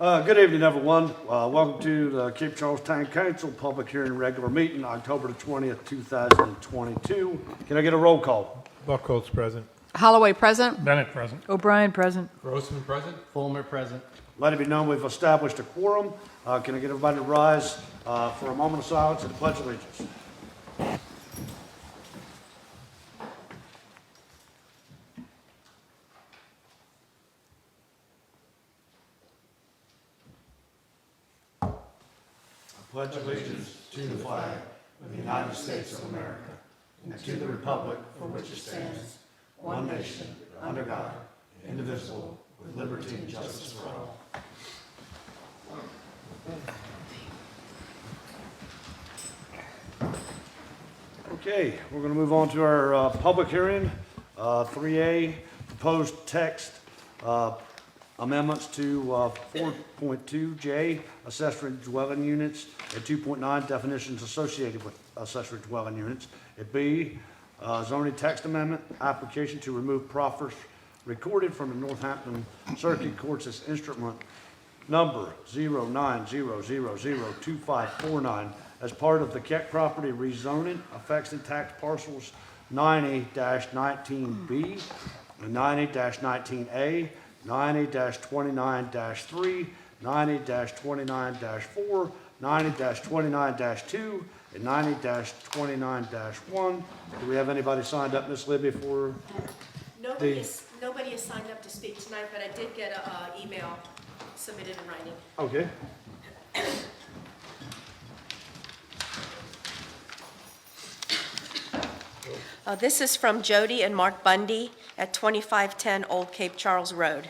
Good evening, everyone. Welcome to the Cape Charles Town Council Public Hearing Regular Meeting, October the 20th, 2022. Can I get a roll call? Buckholz present. Holloway present. Bennett present. O'Brien present. Grossman present. Fulmer present. Let it be known we've established a quorum. Can I get everybody to rise for a moment of silence and the Pledge of Allegiance? Pledge allegiance to the flag of the United States of America and to the republic for which it stands, one nation, under God, indivisible, with liberty and justice for all. Okay, we're going to move on to our public hearing. 3A, proposed text amendments to 4.2J, accessory dwelling units, and 2.9, definitions associated with accessory dwelling units. At B, zoning text amendment, application to remove proffers recorded from the Northampton Circuit Courts as instrument number 09002549 as part of the Keck property rezoning affects the tax parcels 90-19B and 90-19A, 90-29-3, 90-29-4, 90-29-2, and 90-29-1. Do we have anybody signed up, Ms. Libby, for Nobody has signed up to speak tonight, but I did get an email submitted in writing. Okay. This is from Jody and Mark Bundy at 2510 Old Cape Charles Road.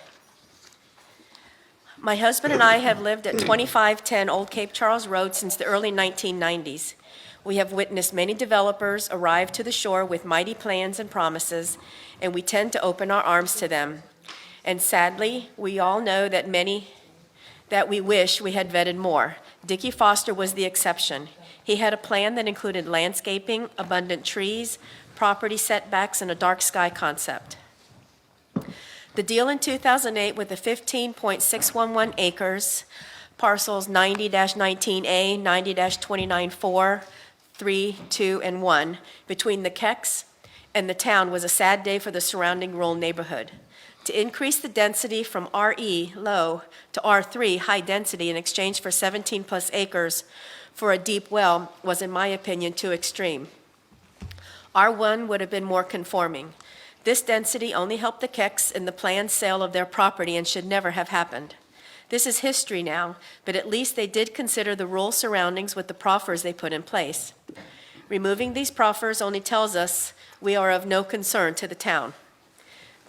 My husband and I have lived at 2510 Old Cape Charles Road since the early 1990s. We have witnessed many developers arrive to the shore with mighty plans and promises, and we tend to open our arms to them. And sadly, we all know that we wish we had vetted more. Dickie Foster was the exception. He had a plan that included landscaping, abundant trees, property setbacks, and a dark sky concept. The deal in 2008 with the 15.611 acres, parcels 90-19A, 90-29-4, 3, 2, and 1, between the Kecks and the town was a sad day for the surrounding rural neighborhood. To increase the density from RE, low, to R3, high density, in exchange for 17-plus acres for a deep well was, in my opinion, too extreme. R1 would have been more conforming. This density only helped the Kecks in the planned sale of their property and should never have happened. This is history now, but at least they did consider the rural surroundings with the proffers they put in place. Removing these proffers only tells us we are of no concern to the town.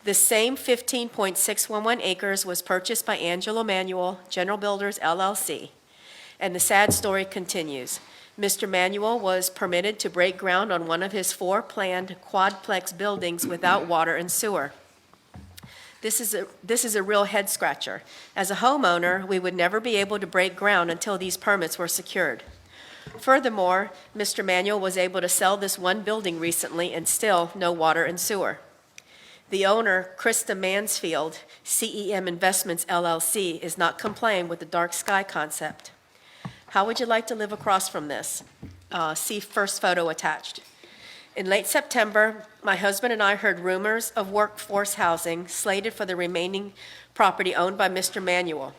The same 15.611 acres was purchased by Angelo Manuel, General Builders, LLC. And the sad story continues. Mr. Manuel was permitted to break ground on one of his 4 planned quadplex buildings without water and sewer. This is a real head scratcher. As a homeowner, we would never be able to break ground until these permits were secured. Furthermore, Mr. Manuel was able to sell this one building recently and still no water and sewer. The owner, Krista Mansfield, CEM Investments LLC, is not complying with the dark sky concept. How would you like to live across from this? See first photo attached. In late September, my husband and I heard rumors of workforce housing slated for the remaining property owned by Mr. Manuel.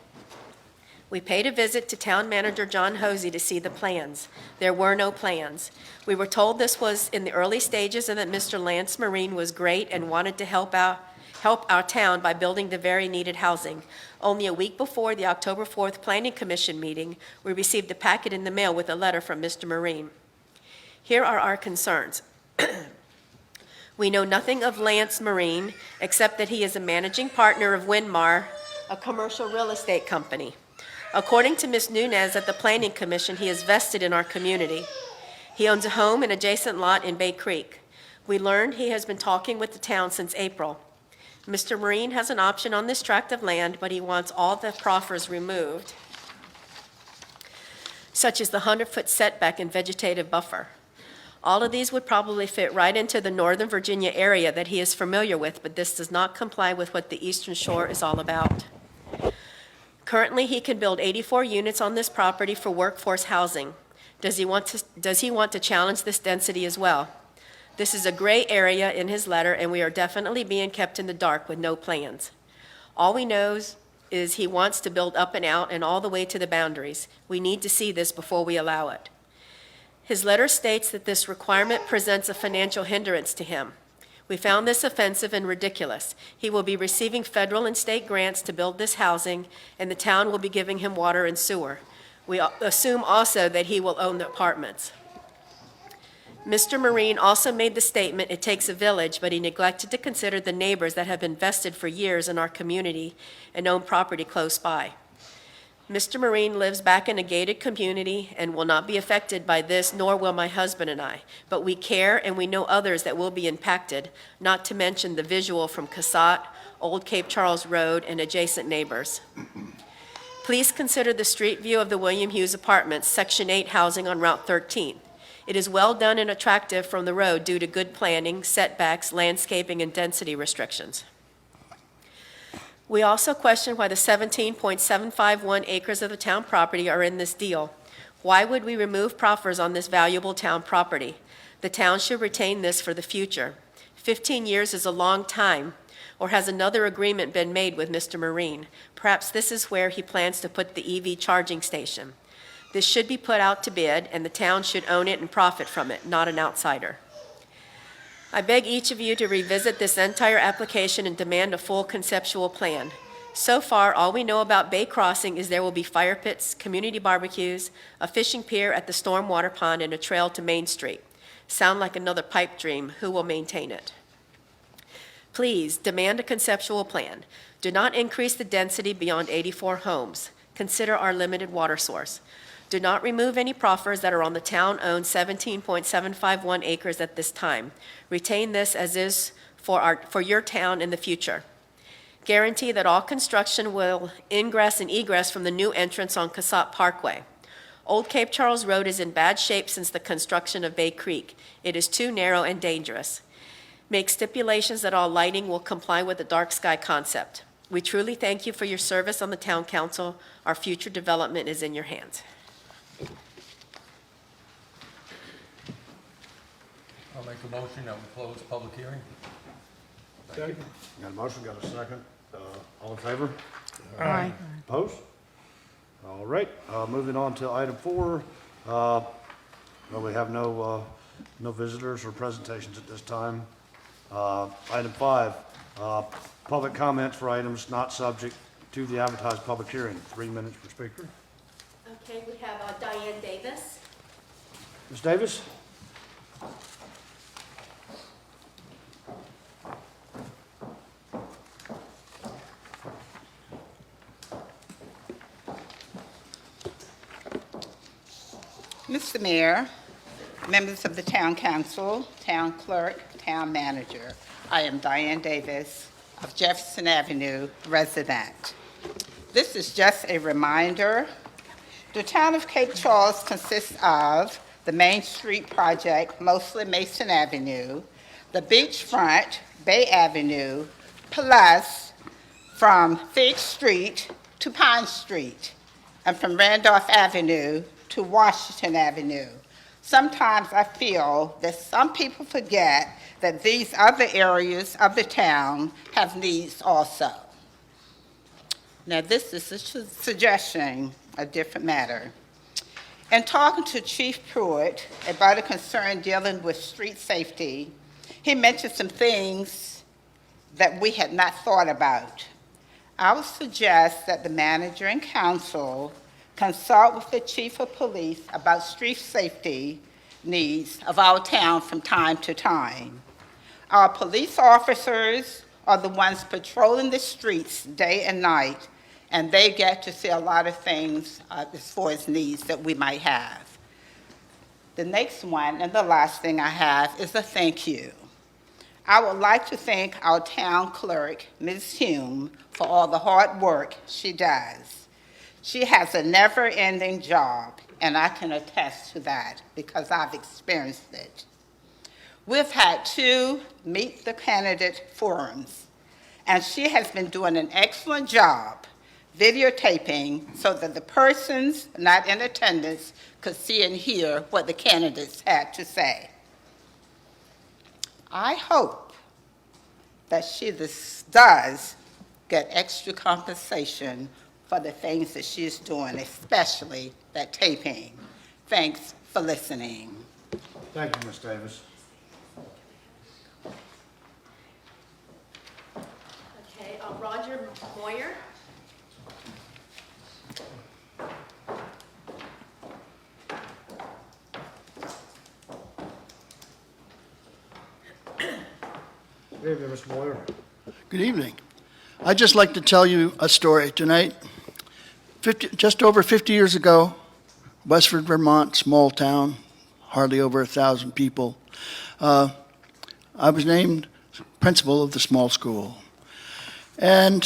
We paid a visit to Town Manager John Hosey to see the plans. There were no plans. We were told this was in the early stages and that Mr. Lance Marine was great and wanted to help our town by building the very needed housing. Only a week before the October 4th Planning Commission meeting, we received a packet in the mail with a letter from Mr. Marine. Here are our concerns. We know nothing of Lance Marine except that he is a managing partner of Winmar, a commercial real estate company. According to Ms. Nunez at the Planning Commission, he is vested in our community. He owns a home and adjacent lot in Bay Creek. We learned he has been talking with the town since April. Mr. Marine has an option on this tract of land, but he wants all the proffers removed, such as the 100-foot setback and vegetative buffer. All of these would probably fit right into the Northern Virginia area that he is familiar with, but this does not comply with what the Eastern Shore is all about. Currently, he can build 84 units on this property for workforce housing. Does he want to challenge this density as well? This is a gray area in his letter, and we are definitely being kept in the dark with no plans. All we know is he wants to build up and out and all the way to the boundaries. We need to see this before we allow it. His letter states that this requirement presents a financial hindrance to him. We found this offensive and ridiculous. He will be receiving federal and state grants to build this housing, and the town will be giving him water and sewer. We assume also that he will own the apartments. Mr. Marine also made the statement, "It takes a village," but he neglected to consider the neighbors that have been vested for years in our community and own property close by. Mr. Marine lives back in a gated community and will not be affected by this, nor will my husband and I. But we care, and we know others that will be impacted, not to mention the visual from Casat, Old Cape Charles Road, and adjacent neighbors. Please consider the street view of the William Hughes Apartments, Section 8 housing on Route 13. It is well done and attractive from the road due to good planning, setbacks, landscaping, and density restrictions. We also question why the 17.751 acres of the town property are in this deal. Why would we remove proffers on this valuable town property? The town should retain this for the future. 15 years is a long time. Or has another agreement been made with Mr. Marine? Perhaps this is where he plans to put the EV charging station. This should be put out to bid, and the town should own it and profit from it, not an outsider. I beg each of you to revisit this entire application and demand a full conceptual plan. So far, all we know about Bay Crossing is there will be fire pits, community barbecues, a fishing pier at the stormwater pond, and a trail to Main Street. Sound like another pipe dream. Who will maintain it? Please, demand a conceptual plan. Do not increase the density beyond 84 homes. Consider our limited water source. Do not remove any proffers that are on the town-owned 17.751 acres at this time. Retain this as is for your town in the future. Guarantee that all construction will ingress and egress from the new entrance on Casat Parkway. Old Cape Charles Road is in bad shape since the construction of Bay Creek. It is too narrow and dangerous. Make stipulations that all lighting will comply with the dark sky concept. We truly thank you for your service on the town council. Our future development is in your hands. I'll make a motion that we close the public hearing. Okay. Got a motion, got a second. All in favor? Aye. Opposed? All right, moving on to item 4. Well, we have no visitors or presentations at this time. Item 5, public comments for items not subject to the advertised public hearing. 3 minutes per speaker. Okay, we have Diane Davis. Ms. Davis? Mr. Mayor, members of the Town Council, Town Clerk, Town Manager, I am Diane Davis of Jefferson Avenue, resident. This is just a reminder. The town of Cape Charles consists of the Main Street project, mostly Mason Avenue, the beachfront, Bay Avenue, plus from Fig Street to Pine Street, and from Randolph Avenue to Washington Avenue. Sometimes I feel that some people forget that these other areas of the town have needs also. Now, this is a suggestion, a different matter. In talking to Chief Pruitt about a concern dealing with street safety, he mentioned some things that we had not thought about. I would suggest that the manager and council consult with the chief of police about street safety needs of our town from time to time. Our police officers are the ones patrolling the streets day and night, and they get to see a lot of things as far as needs that we might have. The next one, and the last thing I have, is a thank you. I would like to thank our town clerk, Ms. Hume, for all the hard work she does. She has a never-ending job, and I can attest to that because I've experienced it. We've had 2 Meet the Candidate forums, and she has been doing an excellent job videotaping so that the persons not in attendance could see and hear what the candidates had to say. I hope that she does get extra compensation for the things that she's doing, especially that taping. Thanks for listening. Thank you, Ms. Davis. Okay, Roger Moyer. Good evening, Mr. Moyer. Good evening. I'd just like to tell you a story tonight. Just over 50 years ago, Westford, Vermont, small town, hardly over 1,000 people. I was named principal of the small school. And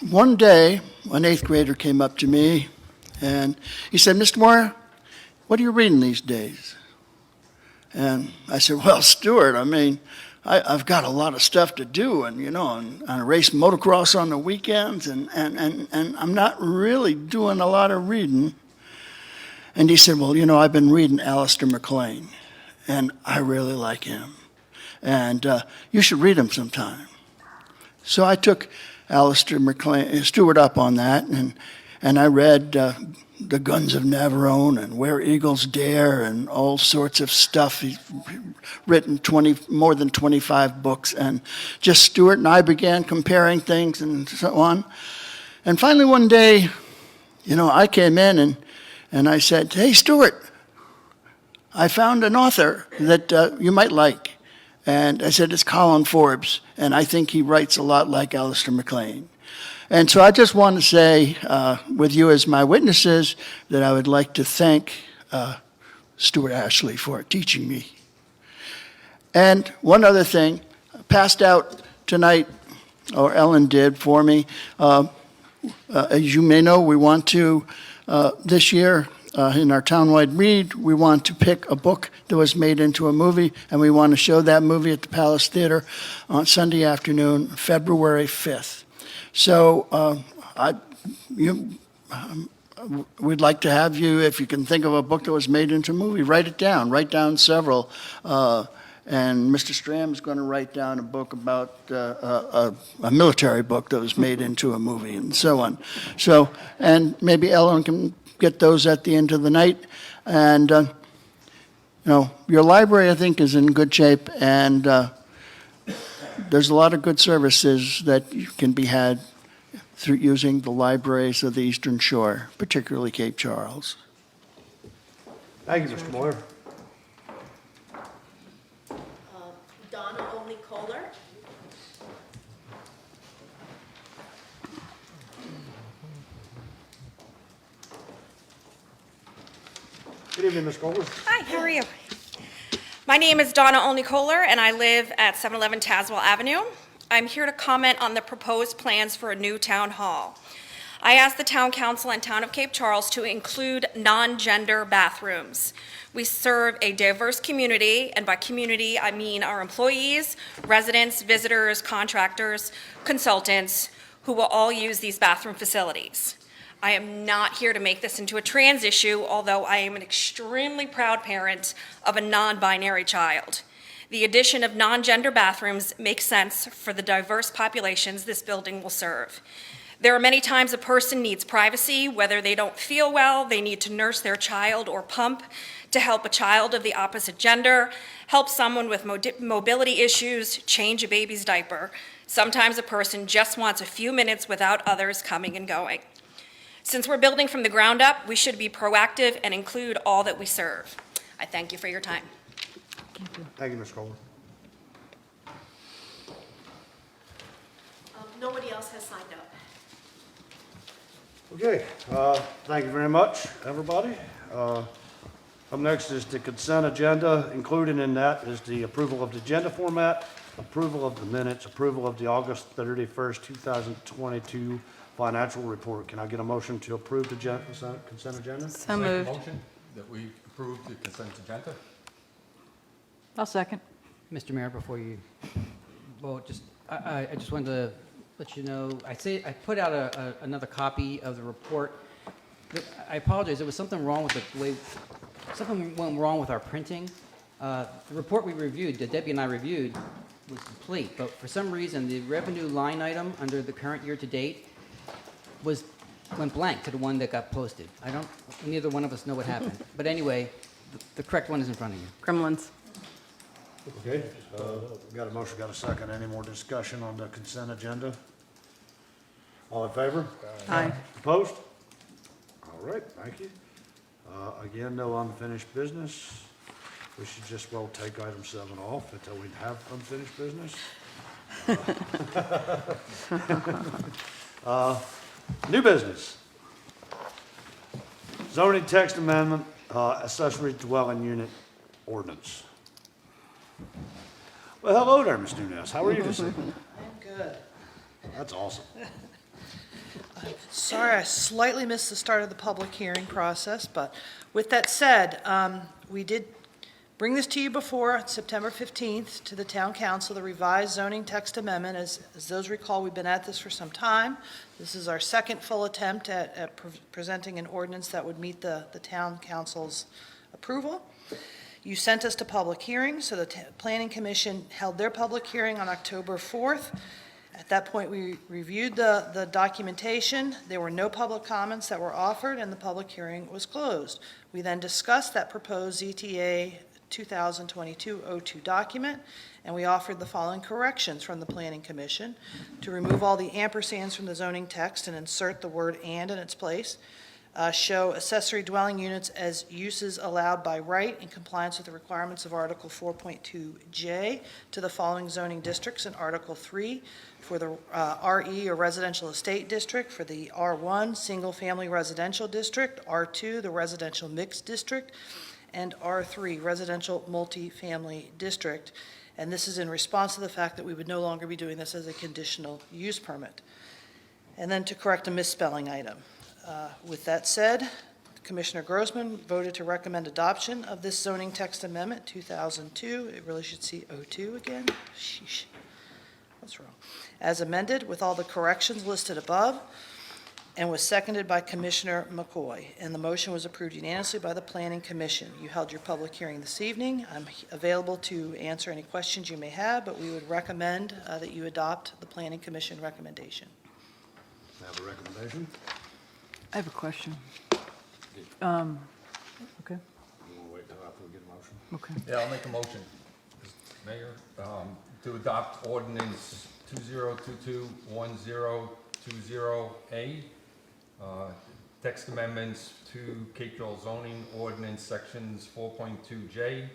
one day, an 8th grader came up to me and he said, "Mr. Moyer, what are you reading these days?" And I said, "Well, Stuart, I mean, I've got a lot of stuff to do, and and I race motocross on the weekends, and I'm not really doing a lot of reading." And he said, "Well, I've been reading Alistair MacLean, and I really like him, and you should read him sometime." So I took Alistair MacLean, Stuart up on that, and I read The Guns of Navarone and Where Eagles Dare and all sorts of stuff. He's written more than 25 books, and just Stuart and I began comparing things and so on. And finally one day, I came in and I said, "Hey, Stuart, I found an author that you might like." And I said, "It's Colin Forbes, and I think he writes a lot like Alistair MacLean." And so I just want to say, with you as my witnesses, that I would like to thank Stuart Ashley for teaching me. And one other thing, passed out tonight, or Ellen did for me. As you may know, we want to, this year, in our townwide read, we want to pick a book that was made into a movie, and we want to show that movie at the Palace Theater on Sunday afternoon, February 5th. So we'd like to have you, if you can think of a book that was made into a movie, write it down. Write down several. And Mr. Stram is going to write down a book about a military book that was made into a movie and so on. So, and maybe Ellen can get those at the end of the night. And, your library, I think, is in good shape. And there's a lot of good services that can be had through using the libraries of the Eastern Shore, particularly Cape Charles. Thank you, Mr. Moyer. Donna Olney Kohler. Good evening, Ms. Kohler. Hi, how are you? My name is Donna Olney Kohler, and I live at 711 Tazewell Avenue. I'm here to comment on the proposed plans for a new town hall. I asked the town council and town of Cape Charles to include non-gender bathrooms. We serve a diverse community, and by community, I mean our employees, residents, visitors, contractors, consultants, who will all use these bathroom facilities. I am not here to make this into a trans issue, although I am an extremely proud parent of a non-binary child. The addition of non-gender bathrooms makes sense for the diverse populations this building will serve. There are many times a person needs privacy, whether they don't feel well, they need to nurse their child or pump to help a child of the opposite gender, help someone with mobility issues, change a baby's diaper. Sometimes a person just wants a few minutes without others coming and going. Since we're building from the ground up, we should be proactive and include all that we serve. I thank you for your time. Thank you, Ms. Kohler. Nobody else has signed up. Okay, thank you very much, everybody. Up next is the consent agenda. Included in that is the approval of the agenda format, approval of the minutes, approval of the August 31st, 2022 financial report. Can I get a motion to approve the consent agenda? So Make a moved. motion that we approve the consent agenda. I'll second. Mr. Mayor, before you vote, I just wanted to let you know, I put out another copy of the report. I apologize, there was something wrong with the way, something went wrong with our printing. The report we reviewed, that Debbie and I reviewed, was complete, but for some reason, the revenue line item under the current year-to-date went blank to the one that got posted. Neither one of us know what happened. But anyway, the correct one is in front of you. Gremlins. Okay, got a motion, got a second. Any more discussion on the consent agenda? All in favor? Aye. Opposed? All right, thank you. Again, no unfinished business. We should just well take item 7 off until we have unfinished business. New business. Zoning text amendment, accessory dwelling unit ordinance. Well, hello there, Ms. Nunez. How are you this evening? I'm good. That's awesome. Sorry, I slightly missed the start of the public hearing process, but with that said, we did bring this to you before September 15th to the Town Council, the revised zoning text amendment. As those recall, we've been at this for some time. This is our second full attempt at presenting an ordinance that would meet the Town Council's approval. You sent us to public hearing, so the Planning Commission held their public hearing on October 4th. At that point, we reviewed the documentation. There were no public comments that were offered, and the public hearing was closed. We then discussed that proposed ZTA 2022-02 document, and we offered the following corrections from the Planning Commission: to remove all the ampersands from the zoning text and insert the word "and" in its place, show accessory dwelling units as uses allowed by right in compliance with the requirements of Article 4.2J to the following zoning districts in Article 3 for the RE or residential estate district, for the R1 single-family residential district, R2 the residential mixed district, and R3 residential multifamily district. And this is in response to the fact that we would no longer be doing this as a conditional use permit. And then to correct a misspelling item. With that said, Commissioner Grossman voted to recommend adoption of this zoning text amendment 2002. It really should see 02 again. Sheesh. What's wrong? As amended with all the corrections listed above, and was seconded by Commissioner McCoy. And the motion was approved unanimously by the Planning Commission. You held your public hearing this evening. I'm available to answer any questions you may have, but we would recommend that you adopt the Planning Commission recommendation. Have a recommendation? I have a question. Okay, You want to wait until after we get a motion? okay. Yeah, I'll make a motion, Mayor, to adopt ordinance 2022-1020A, text amendments to Cape Joel zoning ordinance sections 4.2J,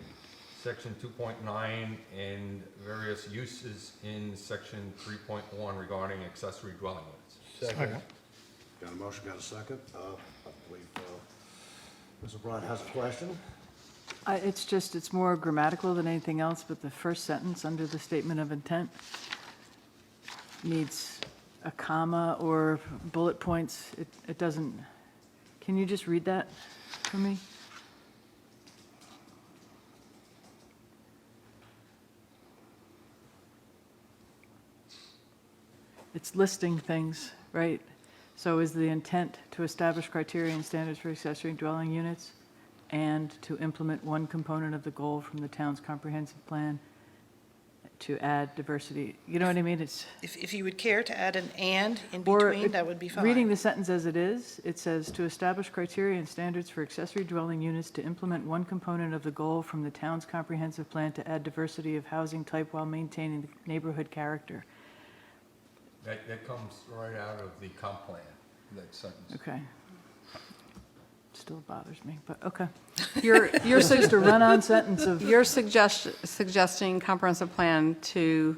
section 2.9, and various uses in section 3.1 regarding accessory dwelling units. Second. Got a motion, got a second. I believe Ms. O'Brien has a question. It's more grammatical than anything else, but the first sentence under the statement of intent needs a comma or bullet points. It doesn't, can you just read that for me? It's listing things, right? So is the intent to establish criteria and standards for accessory dwelling units and to implement one component of the goal from the town's comprehensive plan to add diversity? You know what I mean? It's, If you would care to add an "and" in or between, that would be fine. reading the sentence as it is, it says to establish criteria and standards for accessory dwelling units to implement one component of the goal from the town's comprehensive plan to add diversity of housing type while maintaining the neighborhood character. That comes right out of the comp plan, that sentence. Okay. Still bothers me, but okay. You're just a run-on sentence of, You're suggesting comprehensive plan to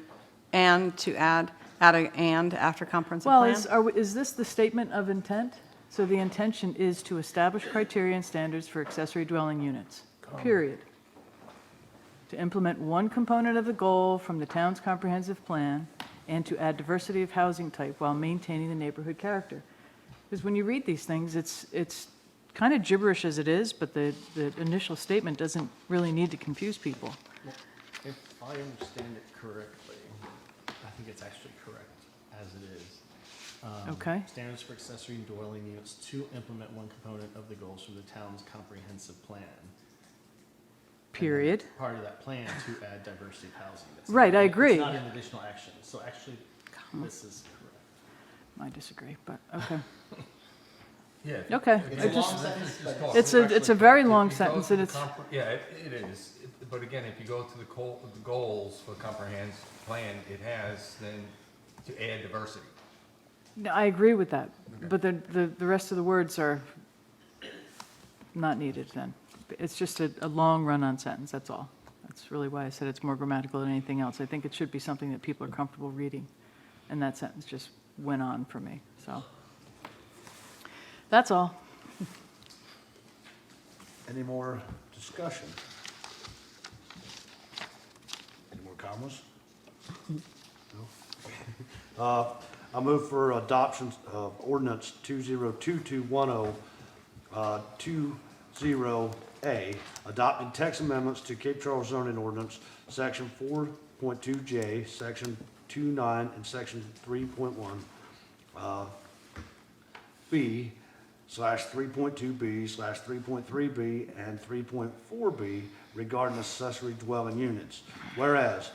add a "and" after comprehensive well, plan? is this the statement of intent? So the intention is to establish criteria and standards for accessory dwelling units, period. To implement one component of the goal from the town's comprehensive plan and to add diversity of housing type while maintaining the neighborhood character. Because when you read these things, it's kind of gibberish as it is, but the initial statement doesn't really need to confuse people. If I understand it correctly, I think it's actually correct. as it is. Okay. Standards for accessory dwelling units to implement one component of the goals from the town's comprehensive plan. Period. Part of that plan to add diversity of housing. That's Right, not- I agree. It's not an additional action, so actually, this is correct. I disagree, but, okay. Yeah. Okay. It's I a long just- sentence, just talk. It's a very If long you go sentence, to and the it's, Yeah, it is. But again, if you go to the goals for the comprehensive plan, it has then to add diversity. no, I agree with that, Okay. but the rest of the words are not needed then. It's just a long run-on sentence, that's all. That's really why I said it's more grammatical than anything else. I think it should be something that people are comfortable reading, and that sentence just went on for me, so. That's all. Any more discussion? Any more comments? No? I move for adoption of ordinance 202210, 20A, adopting text amendments to Cape Charles zoning ordinance, section 4.2J, section 2.9, and section 3.1, B, /3.2B, /3.3B, and 3.4B regarding accessory dwelling units. Whereas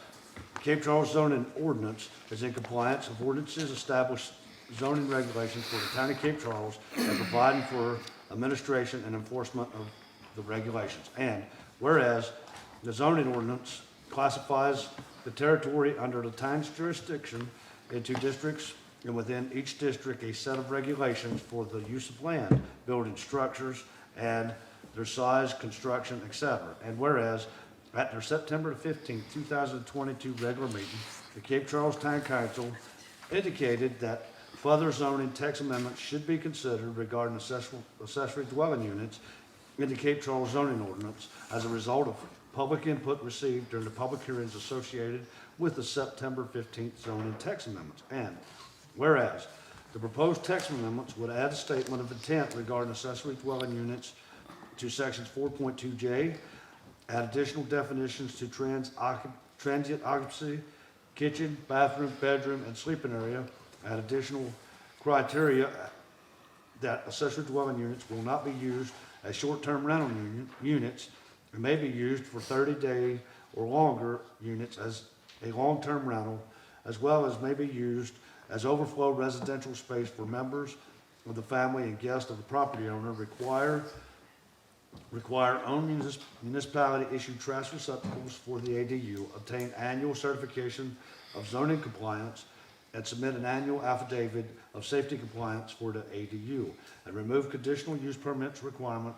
Cape Charles zoning ordinance is in compliance of ordinances established zoning regulations for the town of Cape Charles and providing for administration and enforcement of the regulations. And whereas the zoning ordinance classifies the territory under the town's jurisdiction into districts, and within each district, a set of regulations for the use of land, building structures, and their size, construction, etc. And whereas, at their September 15, 2022 regular meeting, the Cape Charles Town Council indicated that further zoning text amendments should be considered regarding accessory dwelling units in the Cape Charles zoning ordinance as a result of public input received during the public hearings associated with the September 15th zoning text amendments. And whereas the proposed text amendments would add a statement of intent regarding accessory dwelling units to sections 4.2J, add additional definitions to transient occupancy, kitchen, bathroom, bedroom, and sleeping area, add additional criteria that accessory dwelling units will not be used as short-term rental units and may be used for 30-day or longer units as a long-term rental, as well as may be used as overflow residential space for members of the family and guests of the property owner, require own municipality-issued trash receptacles for the ADU, obtain annual certification of zoning compliance, and submit an annual affidavit of safety compliance for the ADU, and remove conditional use permits requirement,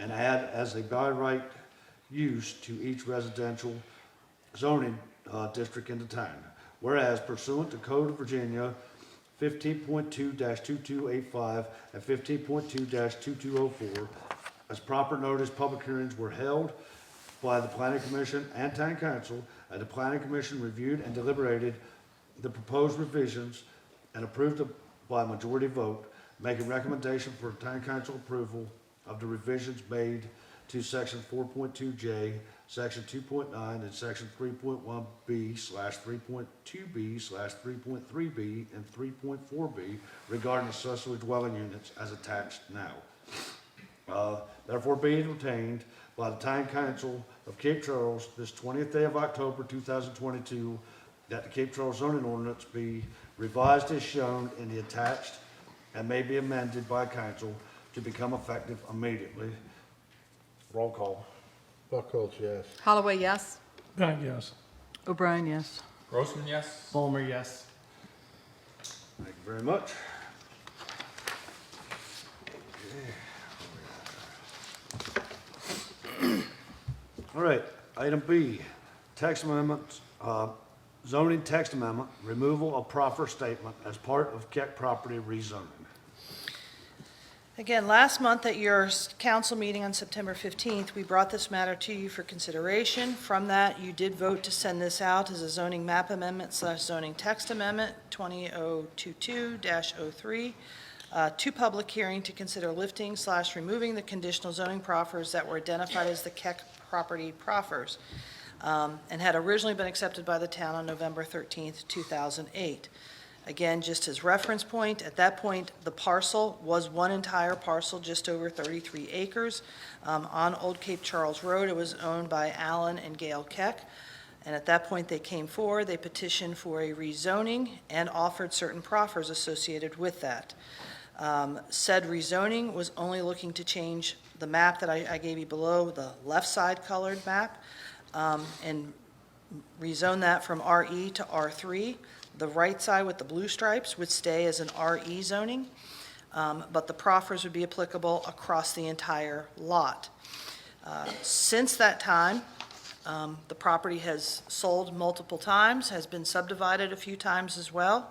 and add as a by right use to each residential zoning district in the town. Whereas pursuant to Code of Virginia 15.2-2285 and 15.2-2204, as proper notice, public hearings were held by the Planning Commission and Town Council, and the Planning Commission reviewed and deliberated the proposed revisions and approved them by majority vote, making recommendation for Town Council approval of the revisions made to section 4.2J, section 2.9, and section 3.1B/3.2B/3.3B and 3.4B regarding accessory dwelling units as attached now. Therefore be it obtained by the Town Council of Cape Charles this 20th day of October 2022 that the Cape Charles zoning ordinance be revised as shown in the attached and may be amended by council to become effective immediately. Roll call. Buckles, yes. Holloway, yes. Knight, yes. O'Brien, yes. Grossman, yes? Fulmer, yes. Thank you very much. All right, item B, text amendments, zoning text amendment, removal of proffer statement as part of Keck property rezoning. Again, last month at your council meeting on September 15th, we brought this matter to you for consideration. From that, you did vote to send this out as a zoning map amendment / zoning text amendment, 20022-03, to public hearing to consider lifting / removing the conditional zoning proffers that were identified as the Keck property proffers, and had originally been accepted by the town on November 13th, 2008. Again, just as reference point, at that point, the parcel was one entire parcel, just over 33 acres. On Old Cape Charles Road, it was owned by Alan and Gail Keck. And at that point, they came forward, they petitioned for a rezoning and offered certain proffers associated with that. Said rezoning was only looking to change the map that I gave you below, the left side colored map, and rezone that from RE to R3. The right side with the blue stripes would stay as an RE zoning, but the proffers would be applicable across the entire lot. Since that time, the property has sold multiple times, has been subdivided a few times as well,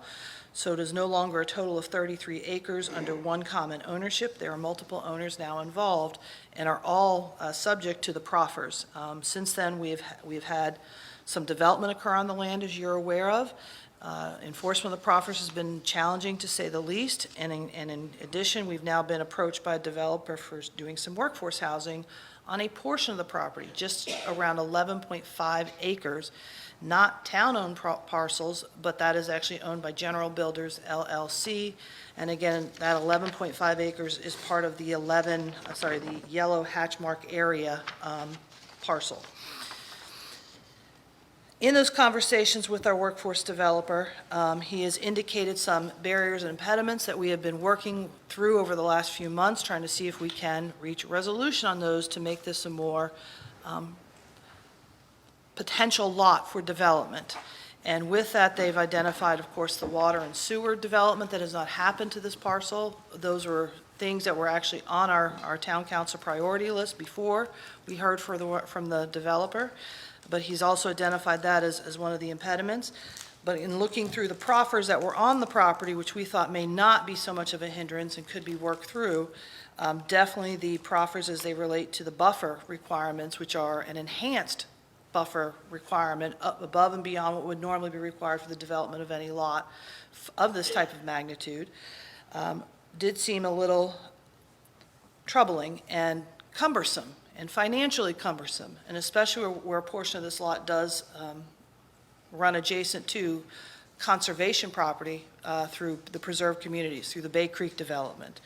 so it is no longer a total of 33 acres under one common ownership. There are multiple owners now involved and are all subject to the proffers. Since then, we've had some development occur on the land, as you're aware of. Enforcement of the proffers has been challenging, to say the least, and in addition, we've now been approached by a developer for doing some workforce housing on a portion of the property, just around 11.5 acres, not town-owned parcels, but that is actually owned by General Builders LLC. And again, that 11.5 acres is part of the the yellow hatch mark area parcel. In those conversations with our workforce developer, he has indicated some barriers and impediments that we have been working through over the last few months, trying to see if we can reach a resolution on those to make this a more potential lot for development. And with that, they've identified, of course, the water and sewer development that has not happened to this parcel. Those were things that were actually on our town council priority list before we heard from the developer. But he's also identified that as one of the impediments. But in looking through the proffers that were on the property, which we thought may not be so much of a hindrance and could be worked through, definitely the proffers as they relate to the buffer requirements, which are an enhanced buffer requirement up above and beyond what would normally be required for the development of any lot of this type of magnitude, did seem a little troubling and cumbersome and financially cumbersome, and especially where a portion of this lot does run adjacent to conservation property through the preserved communities, through the Bay Creek development.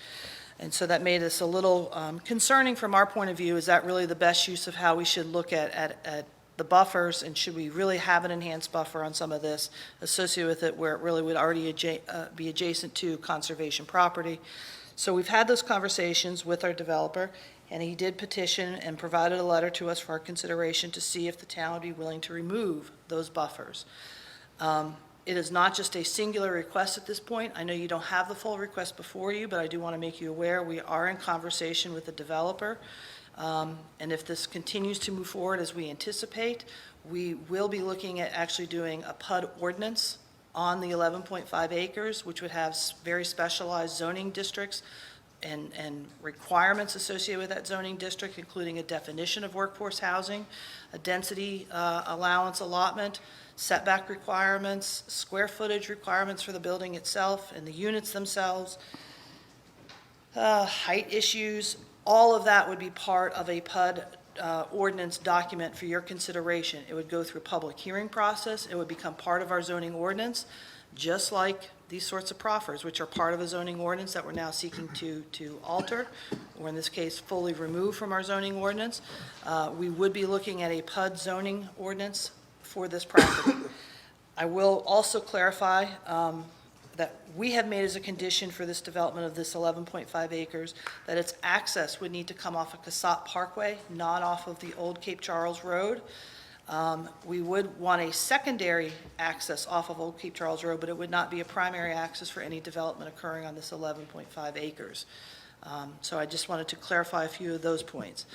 And so that made us a little concerning from our point of view. Is that really the best use of how we should look at the buffers, and should we really have an enhanced buffer on some of this associated with it where it really would already be adjacent to conservation property? So we've had those conversations with our developer, and he did petition and provided a letter to us for our consideration to see if the town would be willing to remove those buffers. It is not just a singular request at this point. I know you don't have the full request before you, but I do want to make you aware we are in conversation with the developer. And if this continues to move forward as we anticipate, we will be looking at actually doing a PUD ordinance on the 11.5 acres, which would have very specialized zoning districts and requirements associated with that zoning district, including a definition of workforce housing, a density allowance allotment, setback requirements, square footage requirements for the building itself and the units themselves, height issues. All of that would be part of a PUD ordinance document for your consideration. It would go through a public hearing process. It would become part of our zoning ordinance, just like these sorts of proffers, which are part of a zoning ordinance that we're now seeking to alter, or in this case, fully remove from our zoning ordinance. We would be looking at a PUD zoning ordinance for this property. I will also clarify that we have made as a condition for this development of this 11.5 acres that its access would need to come off of Cassatt Parkway, not off of the Old Cape Charles Road. We would want a secondary access off of Old Cape Charles Road, but it would not be a primary access for any development occurring on this 11.5 acres. So I just wanted to clarify a few of those points.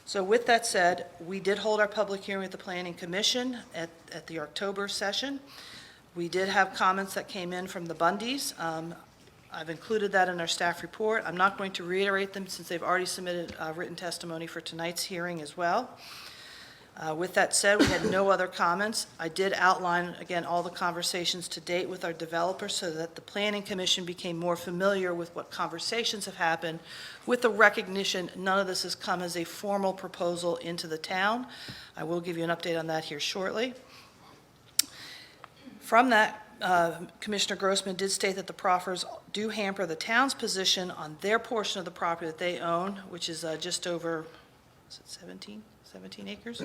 So with that said, we did hold our public hearing with the Planning Commission at the October session. We did have comments that came in from the Bundys. I've included that in our staff report. I'm not going to reiterate them since they've already submitted written testimony for tonight's hearing as well. With that said, we had no other comments. I did outline, again, all the conversations to date with our developers so that the Planning Commission became more familiar with what conversations have happened, with the recognition none of this has come as a formal proposal into the town. I will give you an update on that here shortly. From that, Commissioner Grossman did state that the proffers do hamper the town's position on their portion of the property that they own, which is just over, is it 17 acres?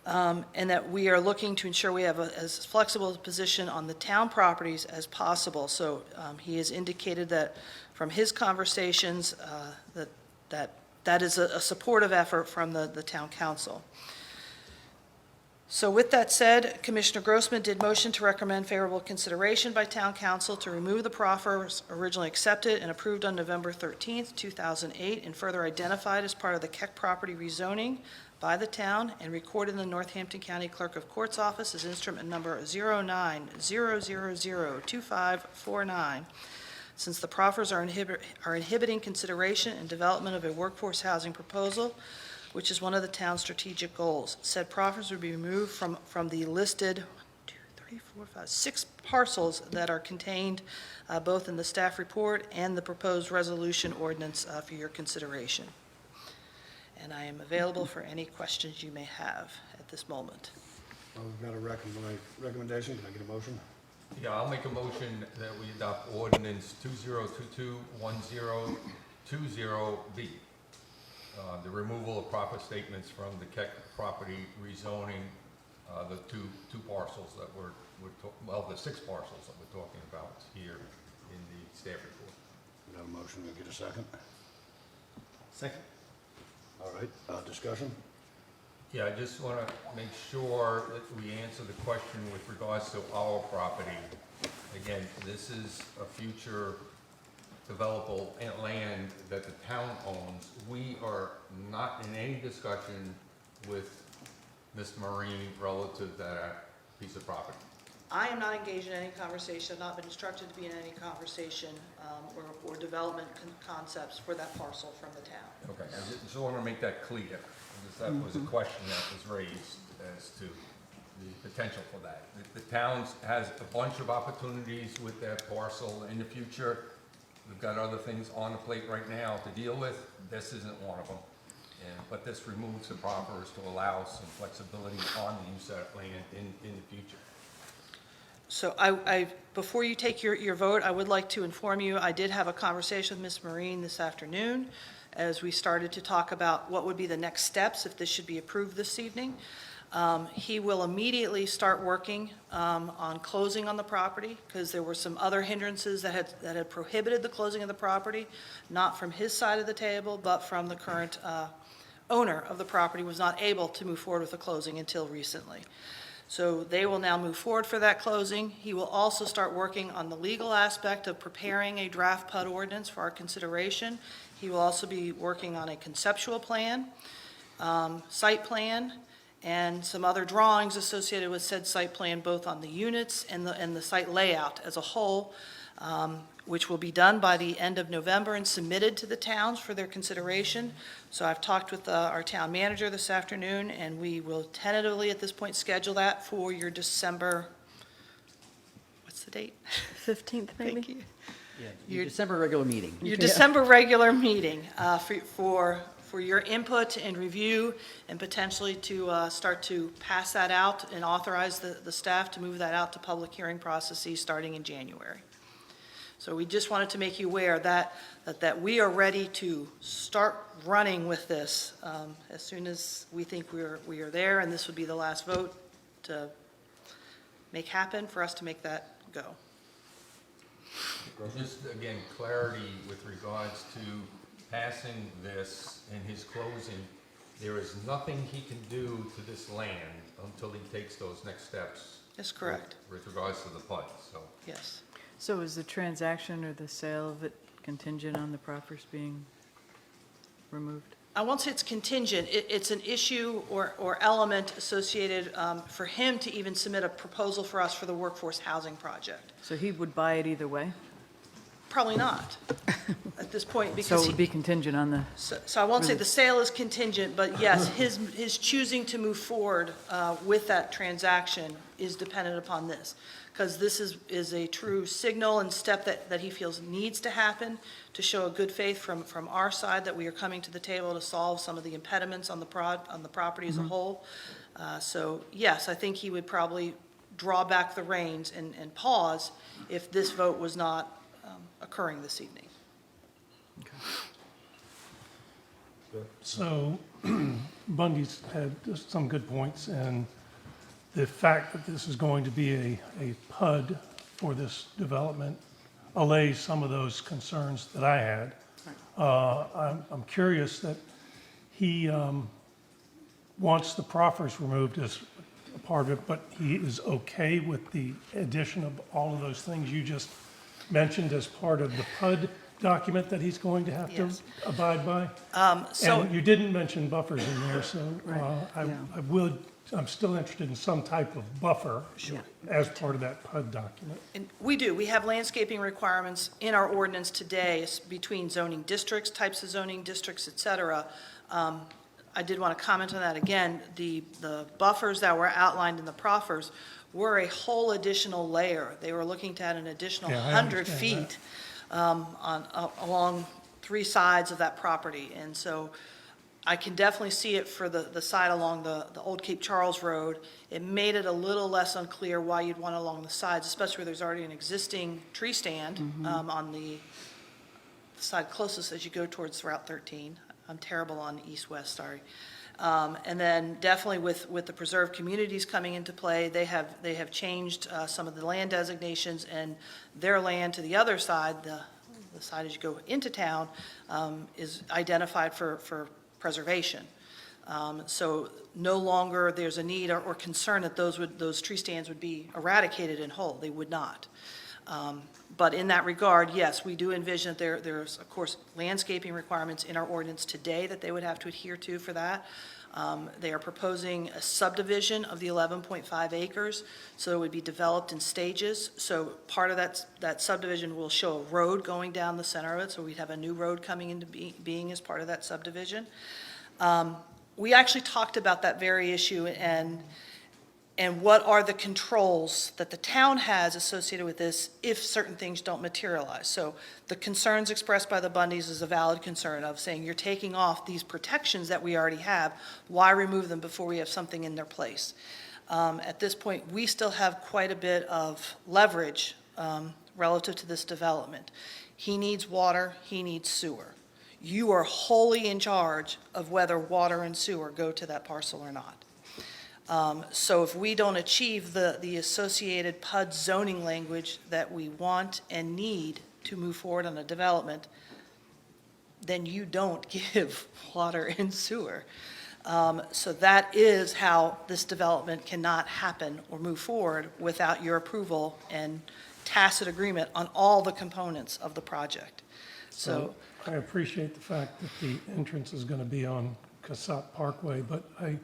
And that we are looking to ensure we have as flexible a position on the town properties as possible. So he has indicated that from his conversations, that is a supportive effort from the town council. So with that said, Commissioner Grossman did motion to recommend favorable consideration by town council to remove the proffers originally accepted and approved on November 13th, 2008, and further identified as part of the Keck property rezoning by the town and recorded in the Northampton County Clerk of Court's office as instrument number 0900002549. Since the proffers are inhibiting consideration and development of a workforce housing proposal, which is one of the town's strategic goals. Said proffers would be removed from the listed 6 parcels that are contained both in the staff report and the proposed resolution ordinance for your consideration. And I am available for any questions you may have at this moment. Well, we've got a recommendation. Can I get a motion? Yeah, I'll make a motion that we adopt ordinance 2022-1020B. The removal of proper statements from the Keck property rezoning, the two parcels that the 6 parcels that we're talking about here in the staff report. We got a motion. Can I get a second? Second. All right, discussion? Yeah, I just want to make sure that we answer the question with regards to our property. Again, this is a future developable land that the town owns. We are not in any discussion with Ms. Marine relative to that piece of property. I am not engaged in any conversation, not been instructed to be in any conversation or development concepts for that parcel from the town. Okay, I just want to make that clear, because that was a question that was raised as to the potential for that. The town has a bunch of opportunities with that parcel in the future. We've got other things on the plate right now to deal with. This isn't one of them. But this removes the proffers to allow some flexibility on the use of that land in the future. So before you take your vote, I would like to inform you, I did have a conversation with Ms. Marine this afternoon as we started to talk about what would be the next steps if this should be approved this evening. He will immediately start working on closing on the property because there were some other hindrances that had prohibited the closing of the property, not from his side of the table, but from the current owner of the property was not able to move forward with the closing until recently. So they will now move forward for that closing. He will also start working on the legal aspect of preparing a draft PUD ordinance for our consideration. He will also be working on a conceptual plan, site plan, and some other drawings associated with said site plan, both on the units and the site layout as a whole, which will be done by the end of November and submitted to the towns for their consideration. So I've talked with our town manager this afternoon, and we will tentatively at this point schedule that for your December, what's the date? 15th, maybe? Thank you. Yeah, Your- your December regular meeting. Your December regular meeting for your input and review, and potentially to start to pass that out and authorize the staff to move that out to public hearing processes starting in January. So we just wanted to make you aware that we are ready to start running with this as soon as we think we are there, and this would be the last vote to make happen for us to make that go. Just again, clarity with regards to passing this in his closing. There is nothing he can do to this land until he takes those next steps. That's correct. With regards to the PUD, so. Yes. So is the transaction or the sale of it contingent on the proffers being removed? I won't say it's contingent. It's an issue or element associated for him to even submit a proposal for us for the workforce housing project. So he would buy it either way? Probably not at this point So because it would be contingent on the, So I won't say the sale is contingent, but yes, his choosing to move forward with that transaction is dependent upon this. Because this is a true signal and step that he feels needs to happen to show a good faith from our side that we are coming to the table to solve some of the impediments on the property as a whole. So yes, I think he would probably draw back the reins and pause if this vote was not occurring this evening. So Bundy's had some good points, and the fact that this is going to be a PUD for this development allays some of those concerns that I had. I'm curious that he wants the proffers removed as a part of it, but he is okay with the addition of all of those things you just mentioned as part of the PUD document that he's going to have to Yes. abide by? So, And you didn't mention buffers in there, so I'm still interested in some type of buffer as part of that PUD document. and we do, we have landscaping requirements in our ordinance today between zoning districts, types of zoning districts, et cetera. I did want to comment on that again. The buffers that were outlined in the proffers were a whole additional layer. They were looking to add an additional Yeah, I 100 understand feet along 3 sides of that property. And so I can definitely see it for the side along the Old Cape Charles Road. It made it a little less unclear why you'd want it along the sides, especially where there's already an existing tree stand on the side closest as you go towards Route 13. I'm terrible on east-west, sorry. And then definitely with the preserved communities coming into play, they have changed some of the land designations, and their land to the other side, the side as you go into town, is identified for preservation. So no longer there's a need or concern that those tree stands would be eradicated in whole. They would not. But in that regard, yes, we do envision that there's, of course, landscaping requirements in our ordinance today that they would have to adhere to for that. They are proposing a subdivision of the 11.5 acres, so it would be developed in stages. So part of that subdivision will show a road going down the center of it, so we'd have a new road coming into being as part of that subdivision. We actually talked about that very issue and what are the controls that the town has associated with this if certain things don't materialize. So the concerns expressed by the Bundys is a valid concern of saying you're taking off these protections that we already have. Why remove them before we have something in their place? At this point, we still have quite a bit of leverage relative to this development. He needs water, he needs sewer. You are wholly in charge of whether water and sewer go to that parcel or not. So if we don't achieve the associated PUD zoning language that we want and need to move forward on a development, then you don't give water and sewer. So that is how this development cannot happen or move forward without your approval and tacit agreement on all the components of the project. So I appreciate the fact that the entrance is going to be on Cassatt Parkway, but I'm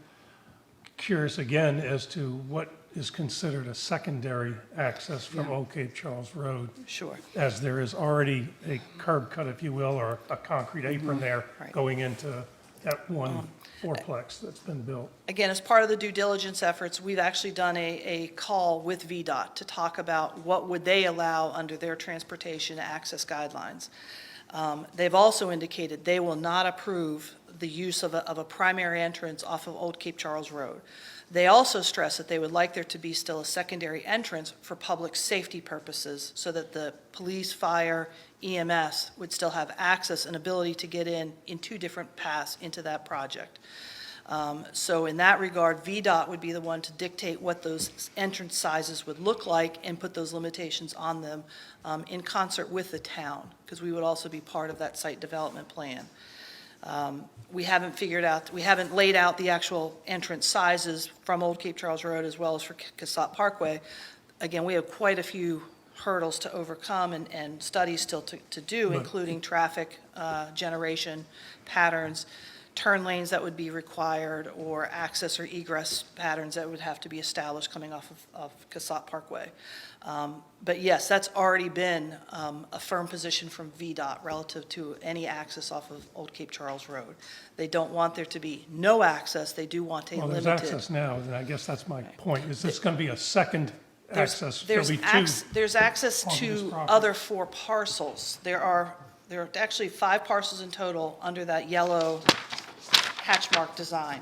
curious again as to what is considered a secondary access from Old Cape Charles Road, sure. as there is already a curb cut, if you will, or a concrete apron there Right. going into that one fourplex that's been built. Again, as part of the due diligence efforts, we've actually done a call with VDOT to talk about what would they allow under their transportation access guidelines. They've also indicated they will not approve the use of a primary entrance off of Old Cape Charles Road. They also stress that they would like there to be still a secondary entrance for public safety purposes so that the police, fire, EMS would still have access and ability to get in two different paths into that project. So in that regard, VDOT would be the one to dictate what those entrance sizes would look like and put those limitations on them in concert with the town, because we would also be part of that site development plan. We haven't laid out the actual entrance sizes from Old Cape Charles Road as well as for Cassatt Parkway. Again, we have quite a few hurdles to overcome and studies still to do, But- including traffic generation patterns, turn lanes that would be required, or access or egress patterns that would have to be established coming off of Cassatt Parkway. But yes, that's already been a firm position from VDOT relative to any access off of Old Cape Charles Road. They don't want there to be no access, they do want a Well, limited. there's access now, and I guess that's my point. Is this going to be a second access? There'll be two. There's access onto this to property. other 4 parcels. There are actually 5 parcels in total under that yellow hatch mark design.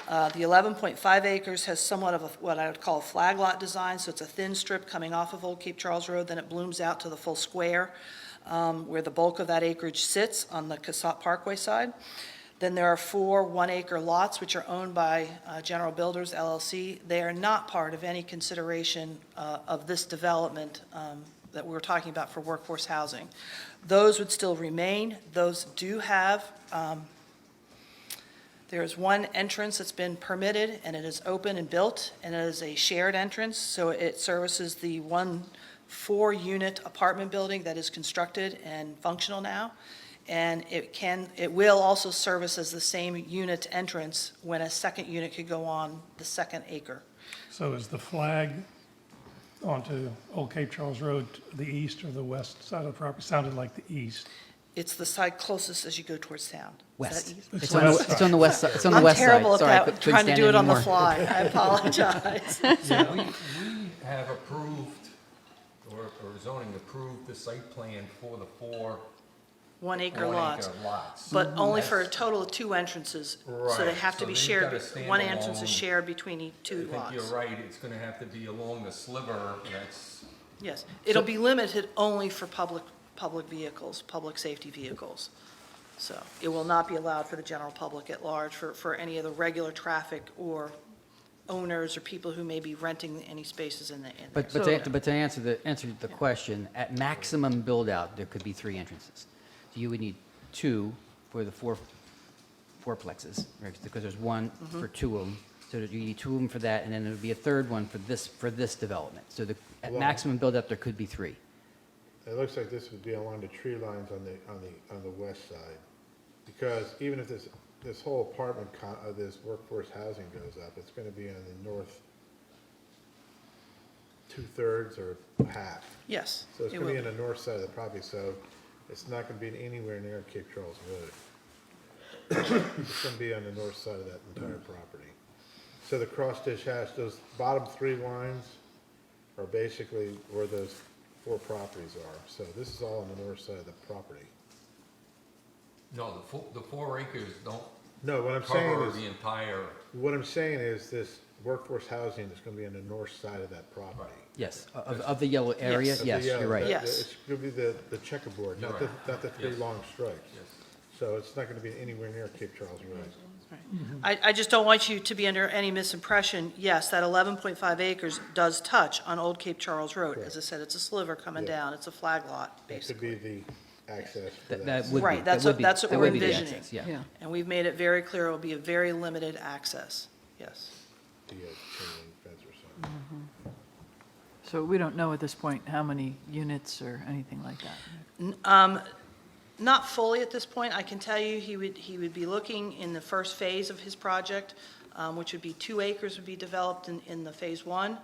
The 11.5 acres has somewhat of what I would call a flag lot design, so it's a thin strip coming off of Old Cape Charles Road, then it blooms out to the full square, where the bulk of that acreage sits on the Cassatt Parkway side. Then there are 4 one-acre lots, which are owned by General Builders LLC. They are not part of any consideration of this development that we're talking about for workforce housing. Those would still remain. Those do have, there is one entrance that's been permitted, and it is open and built, and it is a shared entrance, so it services the 1 4-unit apartment building that is constructed and functional now. And it will also service as the same unit entrance when a second unit could go on the second acre. So is the flag onto Old Cape Charles Road the east or the west side of the property? Sounded like the east. It's the side closest as you go towards town. Is West. that east? It's on the west side. It's on the west side. I'm terrible Sorry, at couldn't trying to stand do it on the anymore. fly. I apologize. Yeah, we have approved, or zoning approved the site plan for the 4 1-acre one-acre lots, lots. but only for a That's- total of 2 entrances. So they Right, have to so be they've shared, gotta stand one entrance is alone. shared between 2 I lots. think you're right, it's gonna have to be along the sliver that's, Yes, it'll be limited only for public vehicles, public safety vehicles. So it will not be allowed for the general public at large, for any of the regular traffic or owners or people who may be renting any spaces in the. But to answer the question, at maximum build-out, there could be 3 entrances. So you would need 2 for the fourplexes, right? Because there's 1 for 2 of them. So you need 2 of them for that, and then there would be a 3rd one for this development. So at Well- maximum build-out, there could be 3. It looks like this would be along the tree lines on the west side. Because even if this whole apartment, this workforce housing goes up, it's gonna be on the north 2/3 or half. Yes, So it's it gonna be will. on the north side of the property, so it's not gonna be anywhere near Cape Charles Road. It's gonna be on the north side of that entire property. So the cross-stitch hash, those bottom 3 lines are basically where those 4 properties are. So this is all on the north side of the property. no, the 4 acres don't No, what I'm saying cover is, the entire, what I'm saying is this workforce housing is gonna be on the north side of that property. Yes, of the yellow area, Yes. Of the yes, yellow, you're right. Yes. It's gonna be the checkerboard, not the, You're right. not the 3 Yes. long stripes. yes. So it's not gonna be anywhere near Cape Charles Road. I just don't want you to be under any misimpression. Yes, that 11.5 acres does touch on Old Cape Charles Road. As I said, it's a sliver coming Yeah. down. It's a flag lot, That could be basically. the access for That that. would be. Right, that that's would what- be- that's what that we're would be the envisioning. access, Yeah. Yeah. And we've made it very clear it will be a very limited access. Yes. The chain link fence or something. So we don't know at this point how many units or anything like that. Not fully at this point. I can tell you, he would be looking in the first phase of his project, which would be 2 acres would be developed in the Phase 1.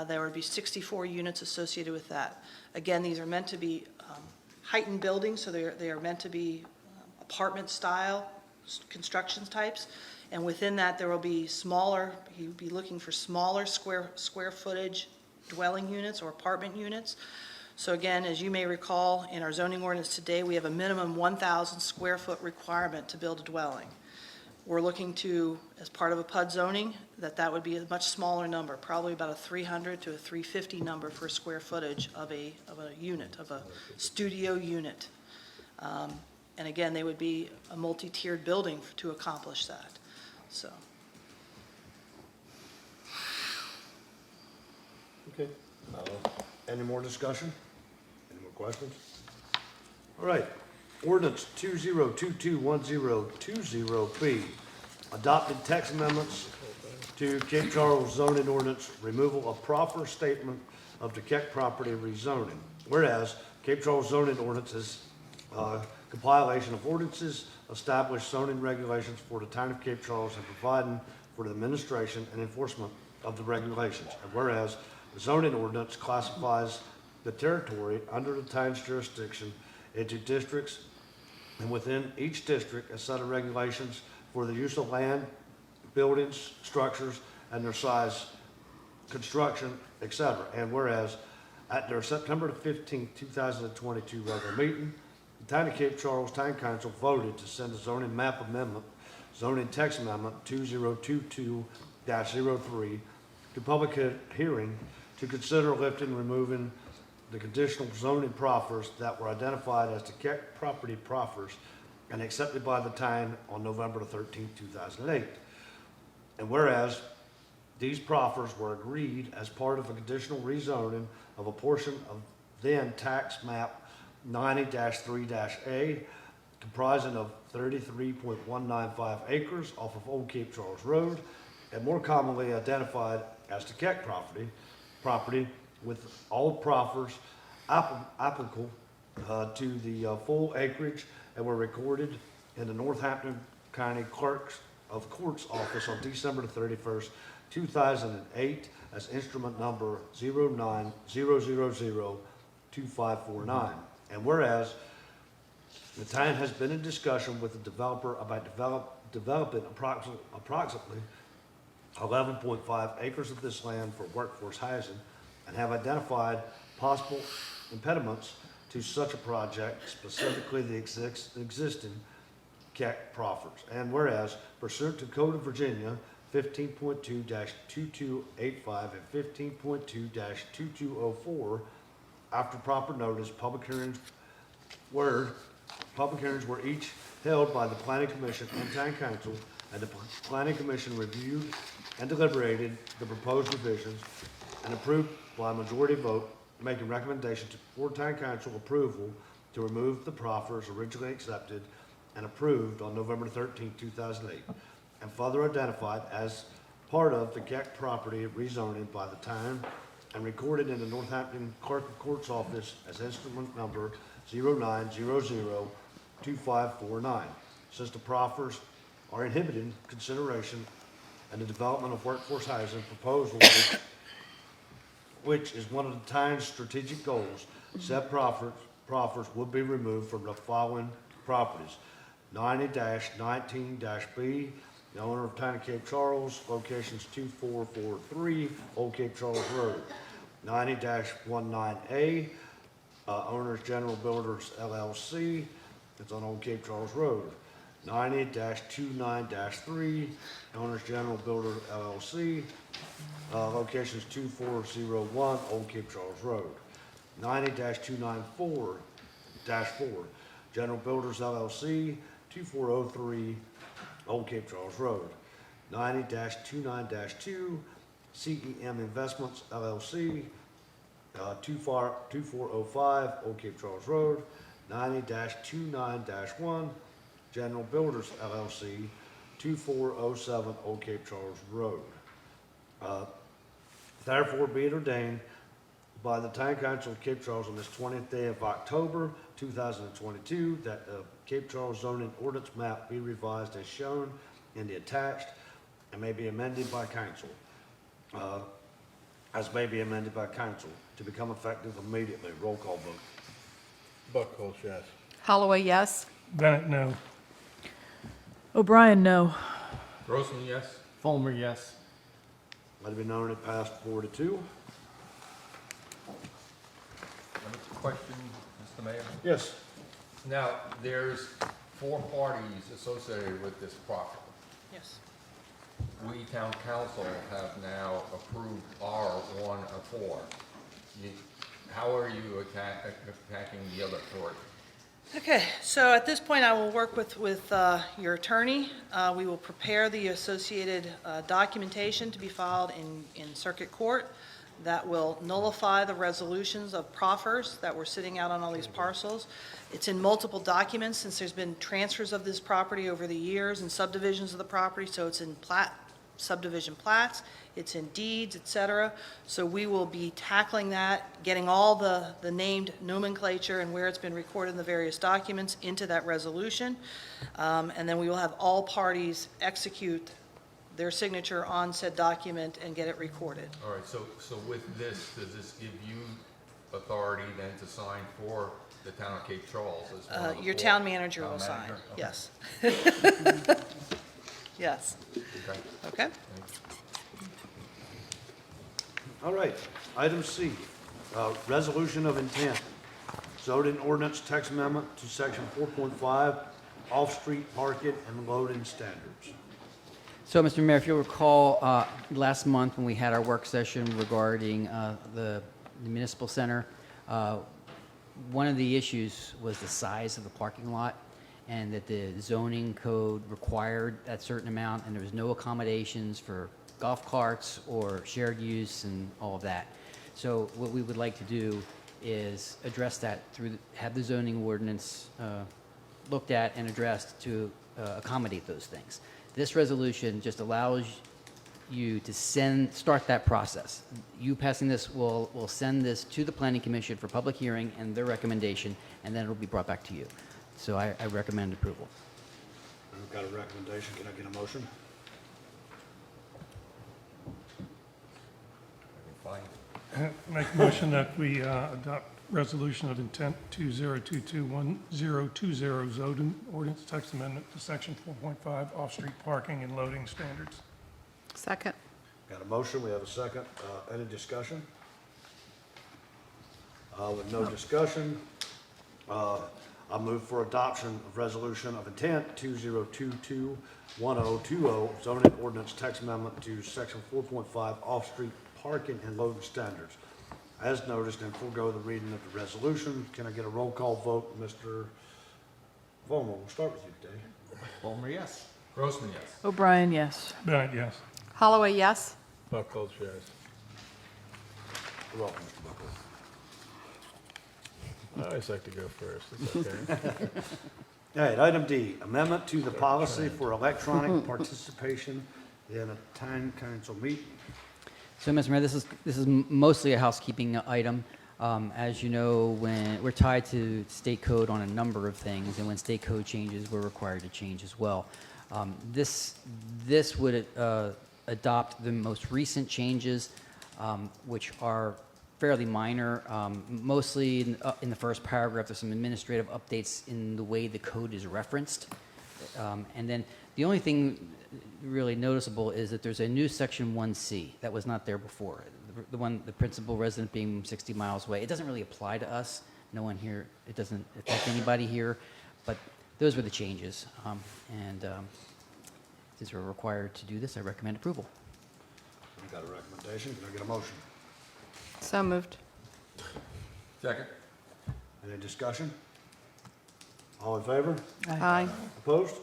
There would be 64 units associated with that. Again, these are meant to be heightened buildings, so they are meant to be apartment-style construction types. And within that, there will be smaller, he would be looking for smaller square footage dwelling units or apartment units. So again, as you may recall, in our zoning ordinance today, we have a minimum 1,000 square foot requirement to build a dwelling. We're looking to, as part of a PUD zoning, that would be a much smaller number, probably about a 300 to a 350 number for square footage of a unit, of a studio unit. And again, they would be a multi-tiered building to accomplish that, so. Okay. Any more discussion? Any more questions? All right. Ordinance 20221020B, adopted text amendments to Cape Charles zoning ordinance, removal of proper statement of the Keck property rezoning. Whereas Cape Charles zoning ordinance is compilation of ordinances, established zoning regulations for the town of Cape Charles and providing for the administration and enforcement of the regulations. And whereas the zoning ordinance classifies the territory under the town's jurisdiction into districts, and within each district, a set of regulations for the use of land, buildings, structures, and their size, construction, etc. And whereas at their September 15, 2022 regular meeting, the Town of Cape Charles Town Council voted to send a zoning map amendment zoning text amendment 2022-03 to public hearing to consider lifting and removing the conditional zoning proffers that were identified as the Keck property proffers and accepted by the town on November 13, 2008. And whereas these proffers were agreed as part of a conditional rezoning of a portion of then tax map 90-3-A comprising of 33.195 acres off of Old Cape Charles Road, and more commonly identified as the Keck property with all proffers applicable to the full acreage and were recorded in the Northampton County Clerk's of Courts office on December 31st, 2008 as instrument number 09-000-2549. And whereas the town has been in discussion with the developer about developing approximately 11.5 acres of this land for workforce housing and have identified possible impediments to such a project, specifically the existing Keck proffers. And whereas pursuant to Code of Virginia 15.2-2285 and 15.2-2204, after proper notice, public hearings were each held by the Planning Commission and Town Council, and the Planning Commission reviewed and deliberated the proposed revisions and approved by a majority vote, making recommendation for Town Council approval to remove the proffers originally accepted and approved on November 13, 2008, and further identified as part of the Keck property rezoning by the town and recorded in the Northampton Clerk of Courts office as instrument number 09-00-2549. Since the proffers are inhibiting consideration and the development of workforce housing proposal, which is one of the town's strategic goals, said proffers would be removed from the following properties: 90-19-B, the owner of Town of Cape Charles, locations 2443 Old Cape Charles Road. 90-19A, owners General Builders LLC, it's on Old Cape Charles Road. 90-29-3, owners General Builders LLC, locations 2401 Old Cape Charles Road. 90-294-4, General Builders LLC, 2403 Old Cape Charles Road. 90-29-2, CEM Investments LLC, 2405 Old Cape Charles Road. 90-29-1, General Builders LLC, 2407 Old Cape Charles Road. Therefore be it ordained by the Town Council of Cape Charles on this 20th day of October 2022 that the Cape Charles zoning ordinance map be revised as shown in the attached and may be amended by council, to become effective immediately. Roll call vote. Buckholz, yes. Holloway, yes. Bennett, no. O'Brien, no. Grossman, yes? Fulmer, yes. Let it be known it passed 4-2. Question, Mr. Mayor? Yes. Now, there's 4 parties associated with this property. Yes. We, town council, have now approved R1 of 4. How are you attacking the other 4? Okay, so at this point, I will work with your attorney. We will prepare the associated documentation to be filed in circuit court that will nullify the resolutions of proffers that were sitting out on all these parcels. It's in multiple documents since there's been transfers of this property over the years and subdivisions of the property, so it's in subdivision plats, it's in deeds, et cetera. So we will be tackling that, getting all the named nomenclature and where it's been recorded in the various documents into that resolution. And then we will have all parties execute their signature on said document and get it recorded. All right, so with this, does this give you authority then to sign for the town of Cape Charles as one of the Your 4? town manager Town will sign, manager? Okay. yes. Yes, Okay. okay? All right, item C, resolution of intent. Zoning ordinance text amendment to section 4.5 off-street parking and loading standards. So, Mr. Mayor, if you'll recall, last month when we had our work session regarding the municipal center, one of the issues was the size of the parking lot, and that the zoning code required that certain amount, and there was no accommodations for golf carts or shared use and all of that. So what we would like to do is address that have the zoning ordinance looked at and addressed to accommodate those things. This resolution just allows you to start that process. You passing this will send this to the Planning Commission for public hearing and their recommendation, and then it'll be brought back to you. So I recommend approval. I've got a recommendation. Can I get a motion? Fine. Make a motion that we adopt resolution of intent 2022-1020 zoning ordinance text amendment to section 4.5 off-street parking and loading standards. Second. Got a motion, we have a second. Any discussion? With no discussion, I move for adoption of resolution of intent 2022-1020 zoning ordinance text amendment to section 4.5 off-street parking and loading standards. As noticed, and forego the reading of the resolution. Can I get a roll call vote? Mr. Vollmer, we'll start with you today. Palmer, yes. Grossman, yes. O'Brien, yes. Bennett, yes. Holloway, yes. Buckles, yes. You're welcome, Mr. Buckley. I always like to go first, it's okay. All right, item D, amendment to the policy for electronic participation in a town council meeting. So, Mr. Mayor, this is mostly a housekeeping item. As you know, when we're tied to state code on a number of things, and when state code changes, we're required to change as well. This would adopt the most recent changes, which are fairly minor. Mostly in the first paragraph, there's some administrative updates in the way the code is referenced. And then the only thing really noticeable is that there's a new section 1C that was not there before. The principal resident being 60 miles away. It doesn't really apply to us. No one here, it doesn't affect anybody here, but those were the changes. Since we're required to do this, I recommend approval. I've got a recommendation. Can I get a motion? So moved. Second? Any discussion? All in favor? Aye. Opposed? All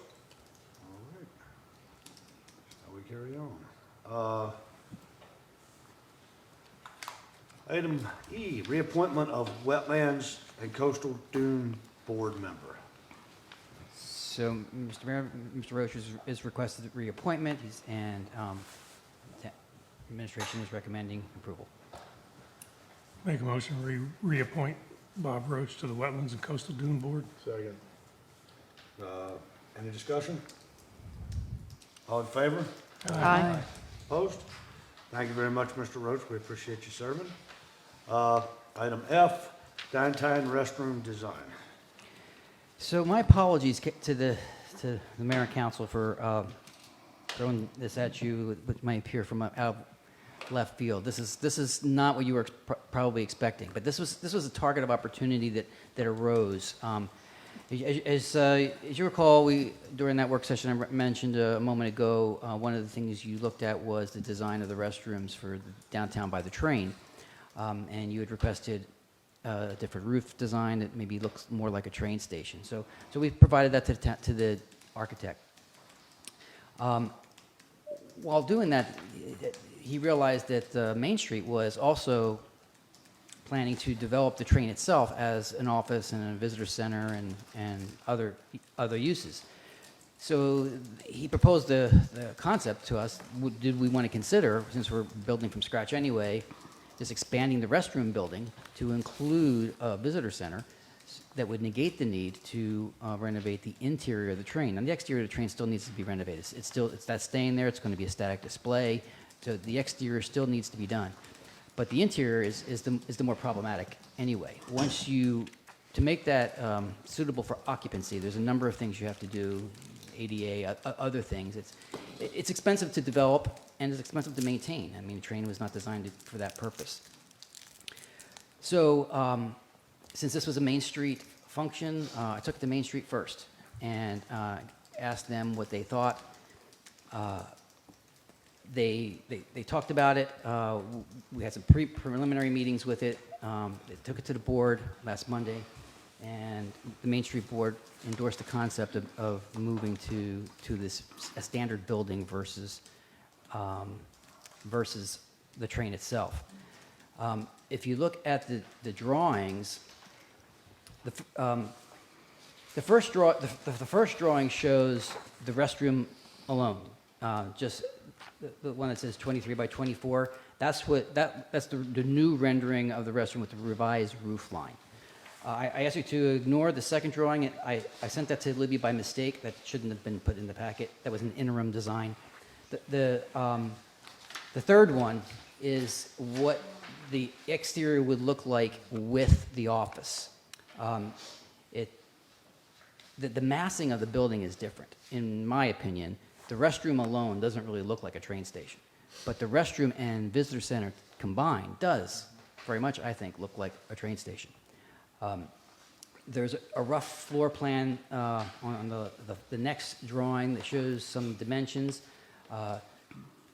right. Shall we carry on? Item E, reappointment of Wetlands and Coastal Dune Board member. So, Mr. Mayor, Mr. Roach is requested reappointment, and the administration is recommending approval. Make a motion to reappoint Bob Roach to the Wetlands and Coastal Dune Board. Second. Any discussion? All in favor? Aye. Opposed? Thank you very much, Mr. Roach. We appreciate you serving. Item F, downtown restroom design. So my apologies to the mayor and council for throwing this at you, which may appear from out of left field. This is not what you were probably expecting, but this was a target of opportunity that arose. As you recall, during that work session I mentioned a moment ago, one of the things you looked at was the design of the restrooms for the downtown by the train, and you had requested a different roof design that maybe looks more like a train station. So we provided that to the architect. While doing that, he realized that Main Street was also planning to develop the train itself as an office and a visitor center and other uses. So he proposed the concept to us. Did we want to consider, since we're building from scratch anyway, just expanding the restroom building to include a visitor center that would negate the need to renovate the interior of the train. And the exterior of the train still needs to be renovated. That's staying there. It's going to be a static display. So the exterior still needs to be done. But the interior is the more problematic anyway. To make that suitable for occupancy, there's a number of things you have to do, ADA, other things. It's expensive to develop and it's expensive to maintain. I mean, the train was not designed for that purpose. So since this was a Main Street function, I took it to Main Street first. and asked them what they thought. They talked about it. We had some preliminary meetings with it. They took it to the board last Monday, and the Main Street Board endorsed the concept of moving to this a standard building versus the train itself. If you look at the drawings, the first drawing shows the restroom alone, just the one that says 23 by 24. That's the new rendering of the restroom with the revised roof line. I asked you to ignore the second drawing. I sent that to Libby by mistake. That shouldn't have been put in the packet. That was an interim design. The third one is what the exterior would look like with the office. The massing of the building is different. In my opinion, the restroom alone doesn't really look like a train station, but the restroom and visitor center combined does very much, I think, look like a train station. There's a rough floor plan on the next drawing that shows some dimensions.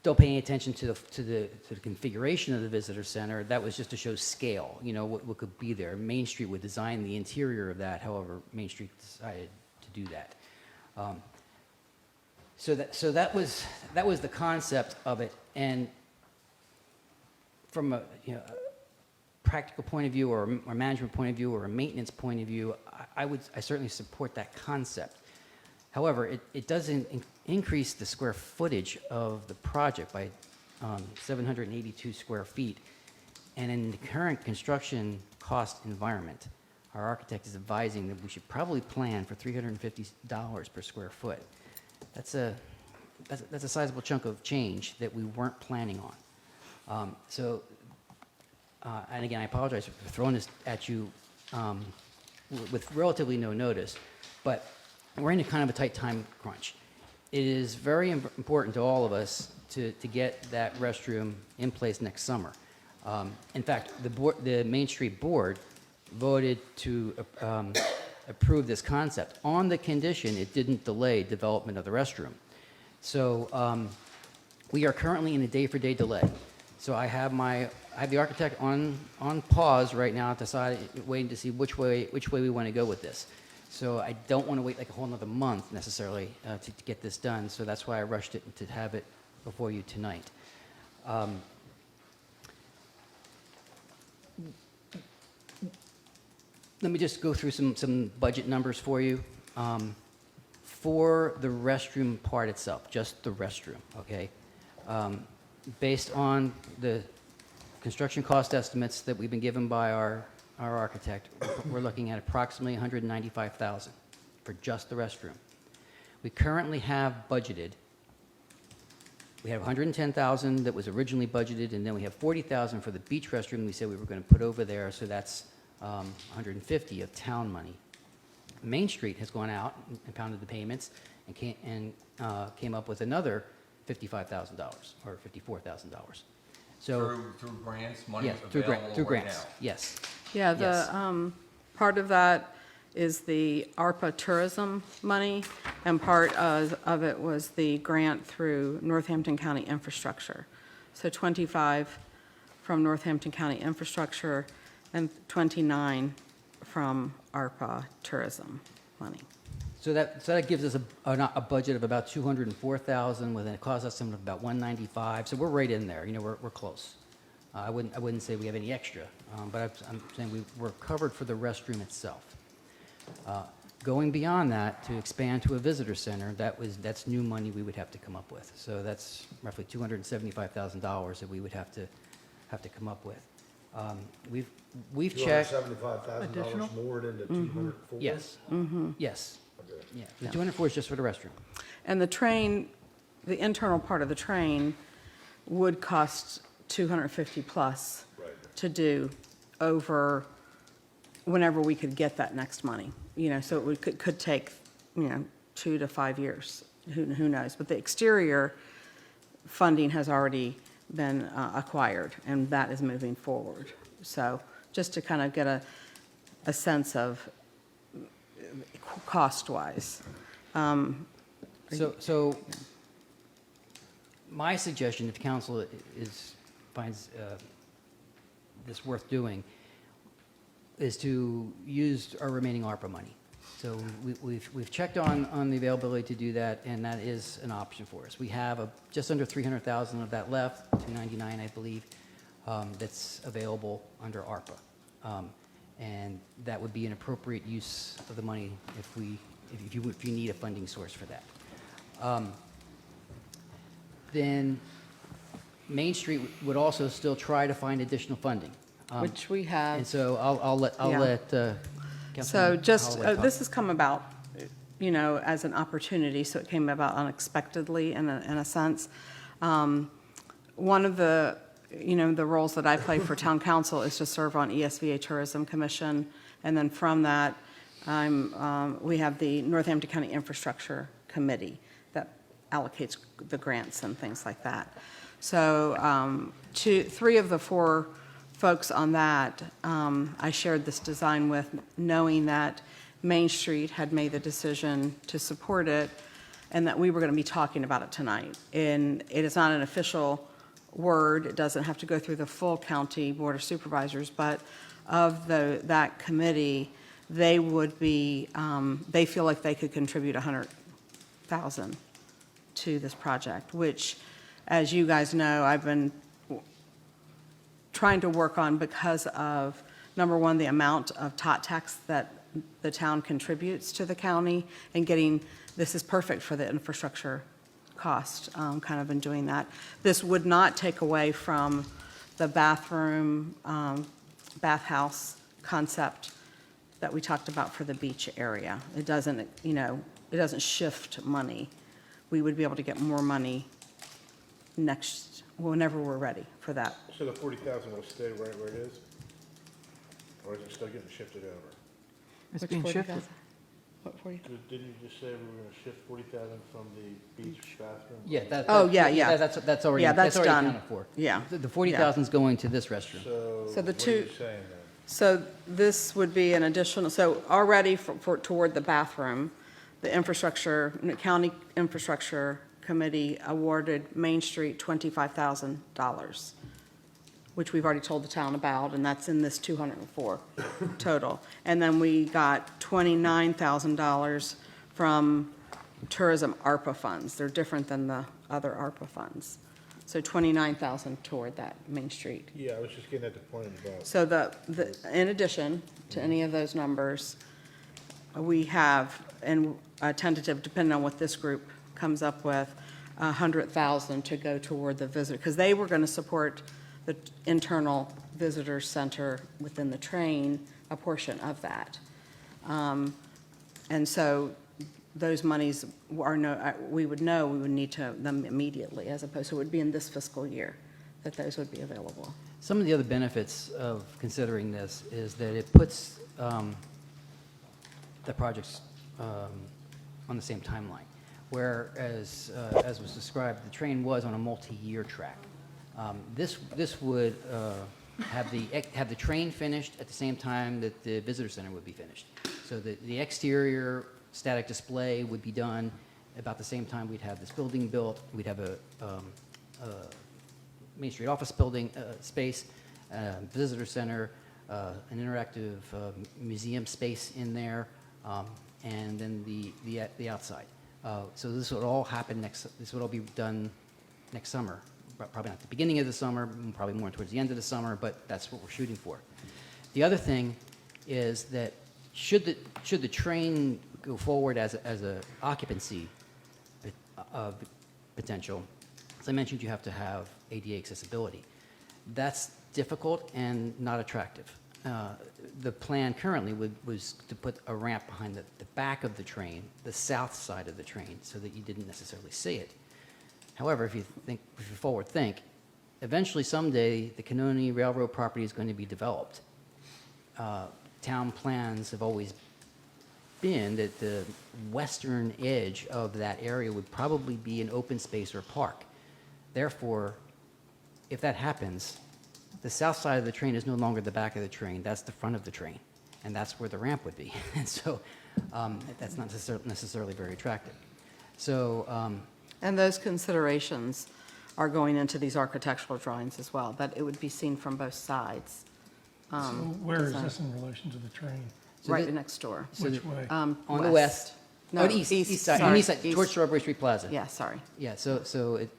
Don't pay any attention to the configuration of the visitor center. That was just to show scale, you know, what could be there. Main Street would design the interior of that, however Main Street decided to do that. So that was the concept of it, and from a practical point of view, or a management point of view, or a maintenance point of view, I certainly support that concept. However, it does increase the square footage of the project by 782 square feet, and in the current construction cost environment, our architect is advising that we should probably plan for $350 per square foot. That's a sizable chunk of change that we weren't planning on. And again, I apologize for throwing this at you with relatively no notice, but we're in a kind of a tight time crunch. It is very important to all of us to get that restroom in place next summer. In fact, the Main Street Board voted to approve this concept on the condition it didn't delay development of the restroom. So we are currently in a day-for-day delay. So I have the architect on pause right now, waiting to see which way we want to go with this. So I don't want to wait like a whole another month necessarily to get this done. So that's why I rushed it to have it before you tonight. Let me just go through some budget numbers for you. For the restroom part itself, just the restroom, okay? Based on the construction cost estimates that we've been given by our architect, we're looking at approximately $195,000 for just the restroom. We currently have budgeted, we have $110,000 that was originally budgeted, and then we have $40,000 for the beach restroom we said we were going to put over there, so that's $150,000 of town money. Main Street has gone out and pounded the payments and came up with another $55,000 or $54,000. So through grants, money yes, available through right grants. now. Yes. Yeah, Yes. part of that is the ARPA tourism money, and part of it was the grant through Northampton County Infrastructure. So 25 from Northampton County Infrastructure and 29 from ARPA tourism money. So that gives us a budget of about $204,000 with a cost estimate of about $195,000. So we're right in there. You know, we're close. I wouldn't say we have any extra, but I'm saying we're covered for the restroom itself. Going beyond that to expand to a visitor center, that's new money we would have to come up with. So that's roughly $275,000 that we would have to come up with. We've checked. $275,000 more than the 204? Yes. Yes. Okay. Yeah. The 204 is just for the restroom. And the train, the internal part of the train would cost 250 plus to do over whenever we could get that next money. You know, so it could take, 2 to 5 years. Who knows? But the exterior funding has already been acquired, and that is moving forward. So just to kind of get a sense of cost-wise. So my suggestion, if council finds this worth doing, is to use our remaining ARPA money. So we've checked on the availability to do that, and that is an option for us. We have just under 300,000 of that left, 299, I believe, that's available under ARPA. And that would be an appropriate use of the money if you need a funding source for that. Then Main Street would also still try to find additional funding. Which we have. And so I'll let So Councilman just, Holloway talk. this has come about, as an opportunity, so it came about unexpectedly in a sense. One of the, the roles that I play for town council is to serve on ESVA Tourism Commission, and then from that, we have the Northampton County Infrastructure Committee that allocates the grants and things like that. So 3 of the 4 folks on that, I shared this design with, knowing that Main Street had made the decision to support it and that we were going to be talking about it tonight. And it is not an official word. It doesn't have to go through the full county board of supervisors, but of that committee, they would be, they feel like they could contribute $100,000 to this project, which, as you guys know, I've been trying to work on because of, number one, the amount of tot tax that the town contributes to the county, and this is perfect for the infrastructure cost, kind of been doing that. This would not take away from the bathroom, bathhouse concept that we talked about for the beach area. It doesn't, it doesn't shift money. We would be able to get more money whenever we're ready for that. So the 40,000 will stay right where it is? Or is it still getting shifted over? It's Which being 40,000? shifted. What 40? Didn't you just say we were gonna shift 40,000 from the beach bathroom? Yeah, Oh, yeah. That's already, Yeah, that's done. accounted for. Yeah. The 40,000 is going to this restroom. So So the what are two- you saying then? So this would be an additional, so already toward the bathroom, the county infrastructure committee awarded Main Street $25,000, which we've already told the town about, and that's in this 204 total. And then we got $29,000 from tourism ARPA funds. They're different than the other ARPA funds. So $29,000 toward that Main Street. Yeah, I was just getting at the point about. So in addition to any of those numbers, we have, and a tentative, depending on what this group comes up with, $100,000 to go toward the visitor, because they were going to support the internal visitor center within the train, a portion of that. And so those monies we would need them immediately, as opposed to, it would be in this fiscal year that those would be available. Some of the other benefits of considering this is that it puts the projects on the same timeline, whereas, as was described, the train was on a multi-year track. This would have the train finished at the same time that the visitor center would be finished. So the exterior static display would be done about the same time we'd have this building built. We'd have a Main Street office building space, visitor center, an interactive museum space in there, and then the outside. So this would all happen this would all be done next summer. Probably not the beginning of the summer, probably more towards the end of the summer, but that's what we're shooting for. The other thing is that should the train go forward as a occupancy potential, as I mentioned, you have to have ADA accessibility. That's difficult and not attractive. The plan currently was to put a ramp behind the back of the train, the south side of the train, so that you didn't necessarily see it. However, if you forward think, eventually someday the Canoni Railroad property is going to be developed. Town plans have always been that the western edge of that area would probably be an open space or park. Therefore, if that happens, the south side of the train is no longer the back of the train, that's the front of the train, and that's where the ramp would be. And so That's not necessarily very attractive. So, And those considerations are going into these architectural drawings as well, that it would be seen from both sides. So where is this in relation to the train? So Right thi- next door. Which way? on the west. No, Oh, east side, sorry, east side, towards Strawberry Street Plaza. Yeah, sorry. Yeah, so it,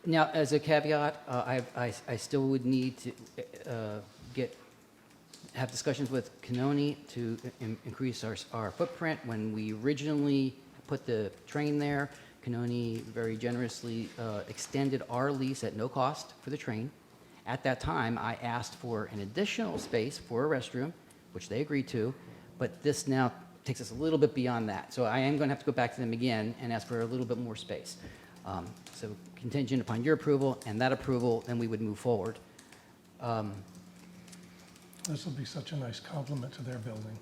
now, as a caveat, I still would need to have discussions with Canoni to increase our footprint. When we originally put the train there, Canoni very generously extended our lease at no cost for the train. At that time, I asked for an additional space for a restroom, which they agreed to, but this now takes us a little bit beyond that. So I am going to have to go back to them again and ask for a little bit more space. So contingent upon your approval and that approval, then we would move forward. This will be such a nice compliment to their building.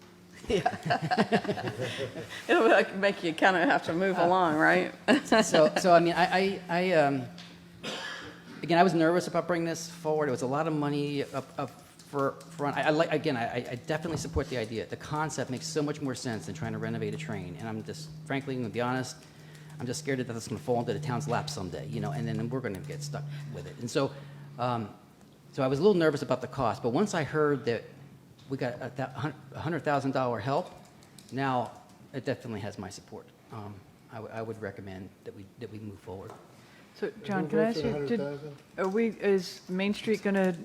It'll make you kind of have to move along, right? So I mean, again, I was nervous about bringing this forward. It was a lot of money up front. I definitely support the idea. The concept makes so much more sense than trying to renovate a train. And I'm just, frankly, going to be honest, I'm just scared that that's going to fall into the town's lap someday, and then we're going to get stuck with it. And so, so I was a little nervous about the cost. But once I heard that we got $100,000 help, now it definitely has my support. I would recommend that we move forward. So, John, can I ask you, $100,000? is Main Street going to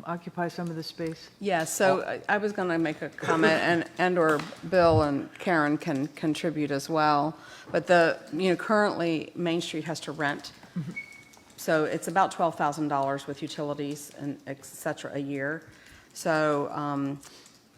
occupy some of the space? Yeah, so I was going to make a comment, and/or Bill and Karen can contribute as well. But currently, Main Street has to rent. So it's about $12,000 with utilities and et cetera a year. So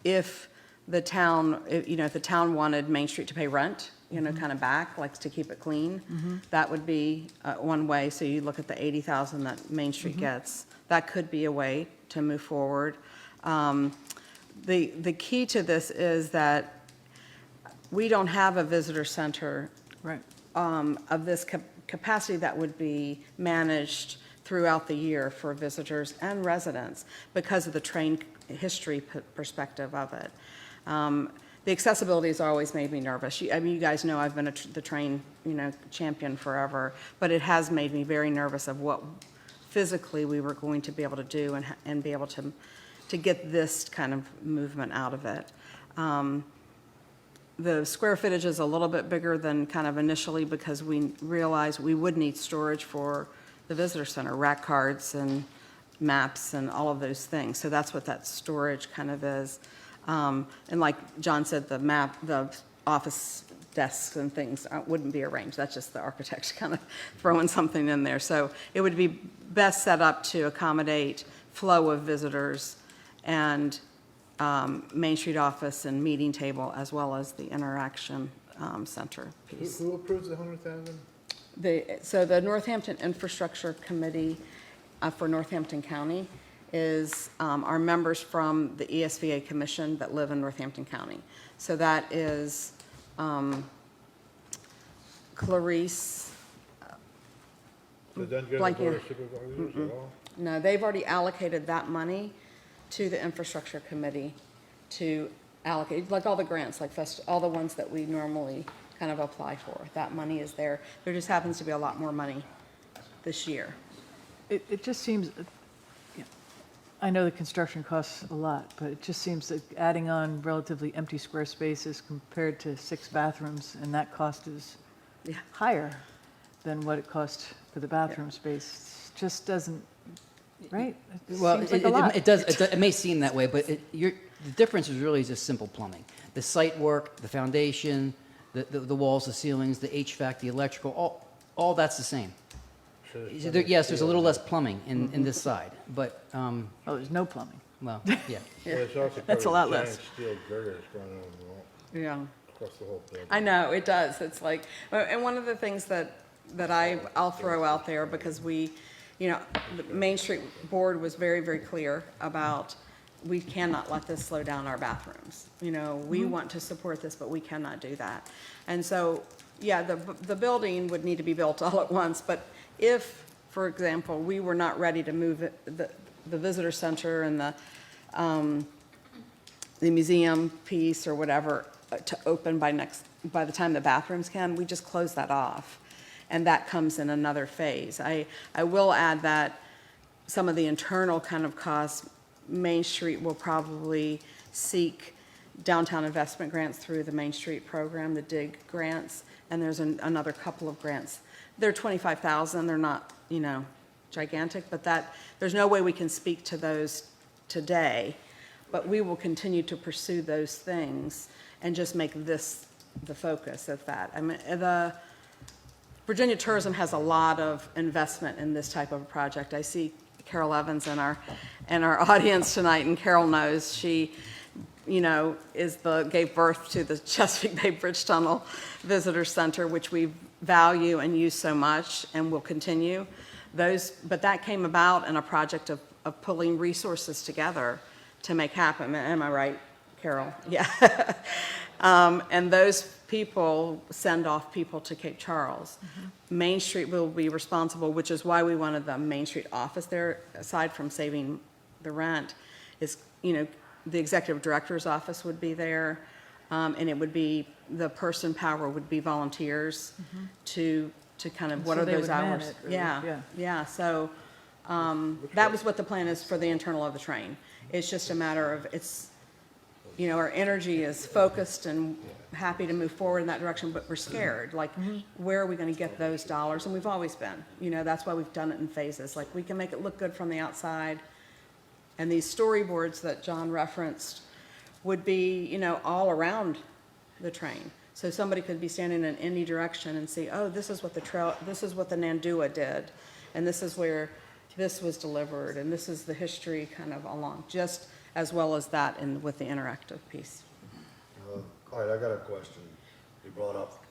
if the town, if the town wanted Main Street to pay rent, kind of back, like to keep it clean, that would be one way. So you look at the $80,000 that Main Street gets. That could be a way to move forward. The key to this is that we don't have a visitor center Right. of this capacity that would be managed throughout the year for visitors and residents because of the train history perspective of it. The accessibility has always made me nervous. You guys know I've been the train, champion forever, but it has made me very nervous of what physically we were going to be able to do and be able to get this kind of movement out of it. The square footage is a little bit bigger than kind of initially because we realized we would need storage for the visitor center, rack cards and maps and all of those things. So that's what that storage kind of is. And like John said, the office desks and things wouldn't be arranged. That's just the architect kind of throwing something in there. So it would be best set up to accommodate flow of visitors and Main Street office and meeting table, as well as the interaction center piece. Who approves the 100,000? So the Northampton Infrastructure Committee for Northampton County is our members from the ESVA Commission that live in Northampton County. So that is Clarice. So it doesn't go to the Blanking. board of supervisors at all? No, they've already allocated that money to the Infrastructure Committee to allocate, like all the grants, like all the ones that we normally kind of apply for. That money is there. There just happens to be a lot more money this year. It just seems, I know the construction costs a lot, but it just seems that adding on relatively empty square spaces compared to 6 bathrooms, and that cost is Yeah. higher than what it costs for the bathroom space, just doesn't, right? It Well, seems like a lot. it does. It may seem that way, but the difference is really just simple plumbing. The site work, the foundation, the walls, the ceilings, the HVAC, the electrical, all that's the same. Yes, there's a little less plumbing in this side, but Oh, there's no plumbing. well, yeah. Well, it's also That's a part of lot the less. giant steel girders running on the wall, Yeah. across the whole building. I know, it does. It's like, and one of the things that I'll throw out there, because the Main Street Board was very, very clear about, we cannot let this slow down our bathrooms. We want to support this, but we cannot do that. And so, yeah, the building would need to be built all at once, but if, for example, we were not ready to move the visitor center and the museum piece or whatever to open by the time the bathrooms can, we just close that off. And that comes in another phase. I will add that some of the internal kind of costs, Main Street will probably seek downtown investment grants through the Main Street program, the DIG grants, and there's another couple of grants. They're $25,000, they're not, gigantic, but there's no way we can speak to those today, but we will continue to pursue those things and just make this the focus of that. I mean, the Virginia Tourism has a lot of investment in this type of a project. I see Carol Evans in our audience tonight, and Carol knows she, gave birth to the Chesapeake Bay Bridge Tunnel Visitor Center, which we value and use so much and will continue. But that came about in a project of pulling resources together to make happen. Am I right, Carol? Yeah. And those people send off people to Cape Charles. Main Street will be responsible, which is why we wanted the Main Street office there, aside from saving the rent, is, the executive director's office would be there, and it would be, the person power would be volunteers to kind of, what So are they those would man hours? it, really, Yeah, so that was what the plan is for the internal of the train. It's just a matter of, our energy is focused and happy to move forward in that direction, but we're scared. Like, where are we going to get those dollars? And we've always been. That's why we've done it in phases. Like, we can make it look good from the outside. And these storyboards that John referenced would be, all around the train. So somebody could be standing in any direction and see, oh, this is what the Nandua did, and this is where this was delivered, and this is the history kind of along, just as well as that with the interactive piece. All right, I got a question. You brought up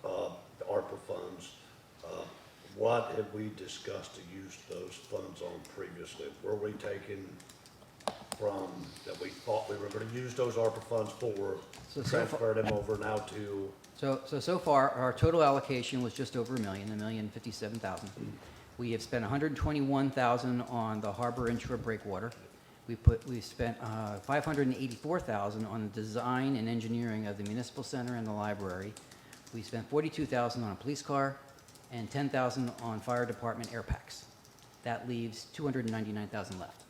the ARPA funds. What have we discussed to use those funds on previously? Were we taking from, that we thought we were going to use those ARPA funds for, transfer them over now to? So far, our total allocation was just over $1,057,000. We have spent $121,000 on the harbor inshore breakwater. We spent $584,000 on the design and engineering of the municipal center and the library. We spent $42,000 on a police car and $10,000 on fire department air packs. That leaves $299,000 left.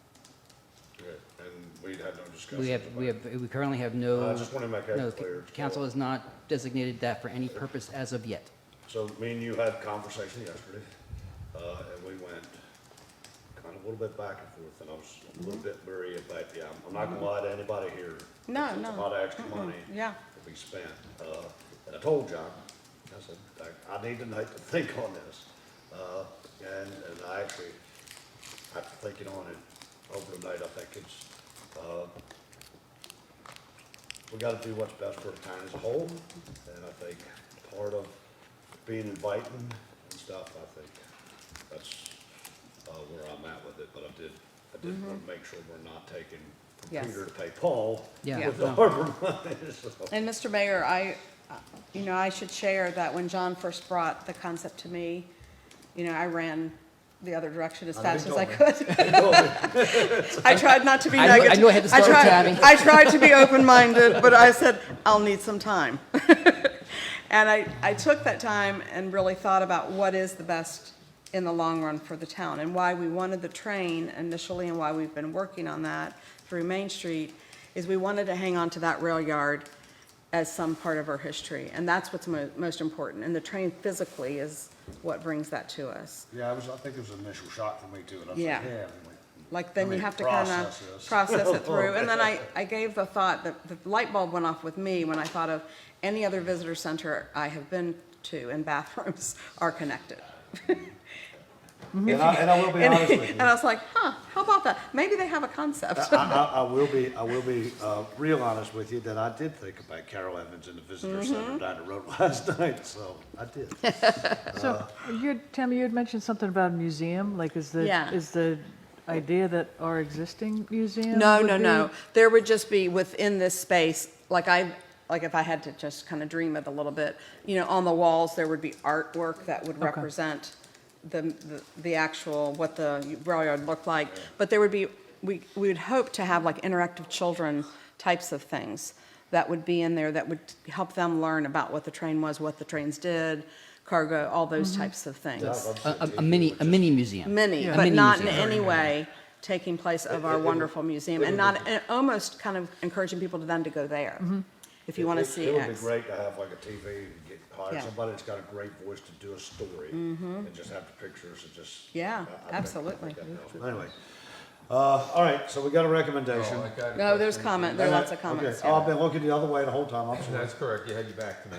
And we had no discussion. We currently have no. I just want to make that clear. Council has not designated that for any purpose as of yet. So me and you had a conversation yesterday, and we went kind of a little bit back and forth, and I was a little bit weary about, I'm not gonna lie to anybody here. No, It's no. a lot of extra money Yeah. to be spent. And I told John, I said, I need tonight to think on this. And I actually, after thinking on it over the night, I think it's, we gotta do what's best for the town as a whole. And I think part of being inviting and stuff, I think that's where I'm at with it. But I did want to make sure we're not taking from Yes. Peter to pay Paul Yeah. with the harbor money. So, And Mr. Mayor, I should share that when John first brought the concept to me, I ran the other direction as I know fast you as I told could. I tried not to be I knew- negative. I knew I had to start with Tammy. I tried to be open-minded, but I said, I'll need some time. And I took that time and really thought about what is the best in the long run for the town, and why we wanted the train initially, and why we've been working on that through Main Street, is we wanted to hang on to that rail yard as some part of our history, and that's what's most important. And the train physically is what brings that to us. yeah, I think it was an initial shock for me too. And I was Yeah. like, yeah. Like, then I mean, you have to kind process of this. process it through. And then I gave the thought, that the light bulb went off with me when I thought of any other visitor center I have been to, and bathrooms are connected. And I will be honest with you. And I was like, how about that? Maybe they have a concept. I will be real honest with you that I did think about Carol Evans in the visitor center down the road last night, so I did. So, Tammy, you had mentioned something about a museum, like is Yeah. the idea that our existing museum No, would no, be- no. There would just be within this space, like if I had to just kind of dream it a little bit, on the walls, there would be artwork that would Okay. represent the actual, what the rail yard looked like. But there would be we would hope to have like interactive children types of things that would be in there that would help them learn about what the train was, what the trains did, cargo, all those types of things. A mini museum. Many, A but mini not in museum. any way taking place of our wonderful museum, and not, and almost kind of encouraging people to then to go there, if you want to see It would be X. great to have like a TV, and hire Yeah. somebody that's got a great voice to do a story, and just have the pictures and just. Yeah, I think absolutely. that helps. Anyway, all right, so we got a recommendation. Oh, I got a No, there's question. comment, there are lots of Okay. comments. Oh, I've been looking the other way the whole time, I'm sorry. That's correct, you had your back to me.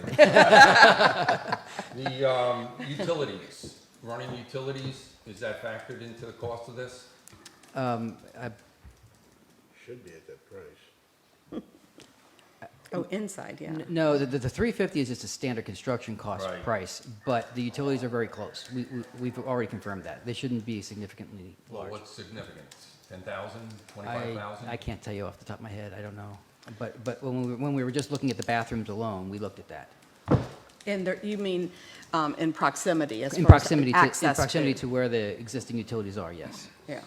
The utilities, running utilities, is that factored into the cost of this? Should be at that price. Oh, inside, yeah. No, the 350 is just a standard construction cost Right. price, but the utilities are very close. We've already confirmed that. They shouldn't be significantly Well, large. what's significant? 10,000, I 25,000? can't tell you off the top of my head, I don't know. But when we were just looking at the bathrooms alone, we looked at that. And there, you mean in proximity as In far as proximity access to where the existing utilities are, yes. Yeah.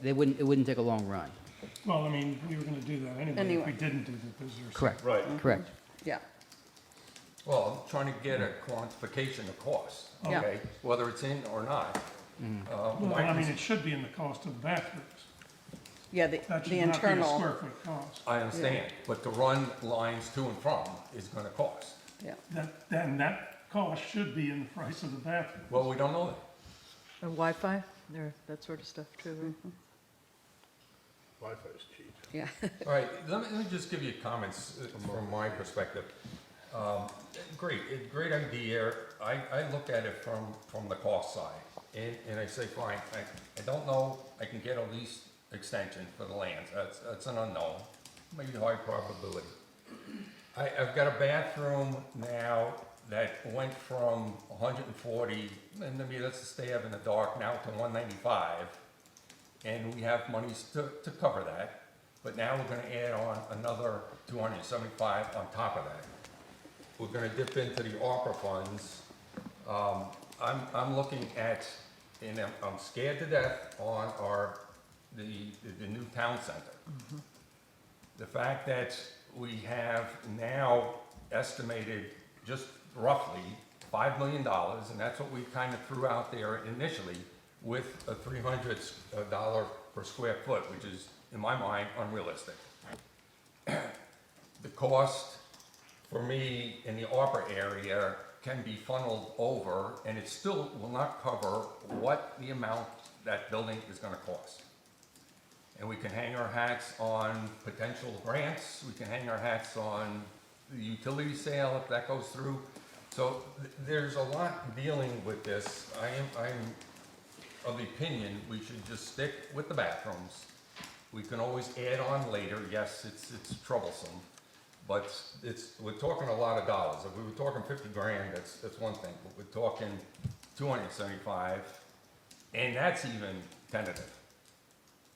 It wouldn't take a long run. Well, I mean, we were gonna do that anyway, if Anyway. we didn't do the visitors. Correct. Right. Correct. Yeah. Well, I'm trying to get a quantification of cost, Yeah. okay? Whether it's in or not. Well, I mean, it should be in the cost of the bathrooms. Yeah, That the should not be a internal, square foot cost. I understand, but to run lines to and from is gonna cost. yeah. That cost should be in the price of the bathroom. Well, we don't know that. Or Wi-Fi, there, that sort of stuff too, right? Wi-Fi's cheap. Yeah. All right, let me just give you comments from my perspective. Great idea. I look at it from the cost side, and I say, fine, I don't know, I can get a lease extension for the lands, that's an unknown, maybe high probability. I've got a bathroom now that went from 140, and maybe let's stay up in the dark now, to 195. And we have monies to cover that, but now we're gonna add on another 275 on top of that. We're gonna dip into the ARPA funds. I'm looking at, and I'm scared to death on the new town center. The fact that we have now estimated just roughly $5 million, and that's what we kind of threw out there initially, with a $300 per square foot, which is, in my mind, unrealistic. The cost for me in the ARPA area can be funneled over, and it still will not cover what the amount that building is gonna cost. And we can hang our hats on potential grants, we can hang our hats on the utility sale if that goes through. So there's a lot dealing with this. I'm of the opinion we should just stick with the bathrooms. We can always add on later, yes, it's troublesome, but we're talking a lot of dollars. If we were talking 50 grand, that's one thing, but we're talking 275, and that's even tentative.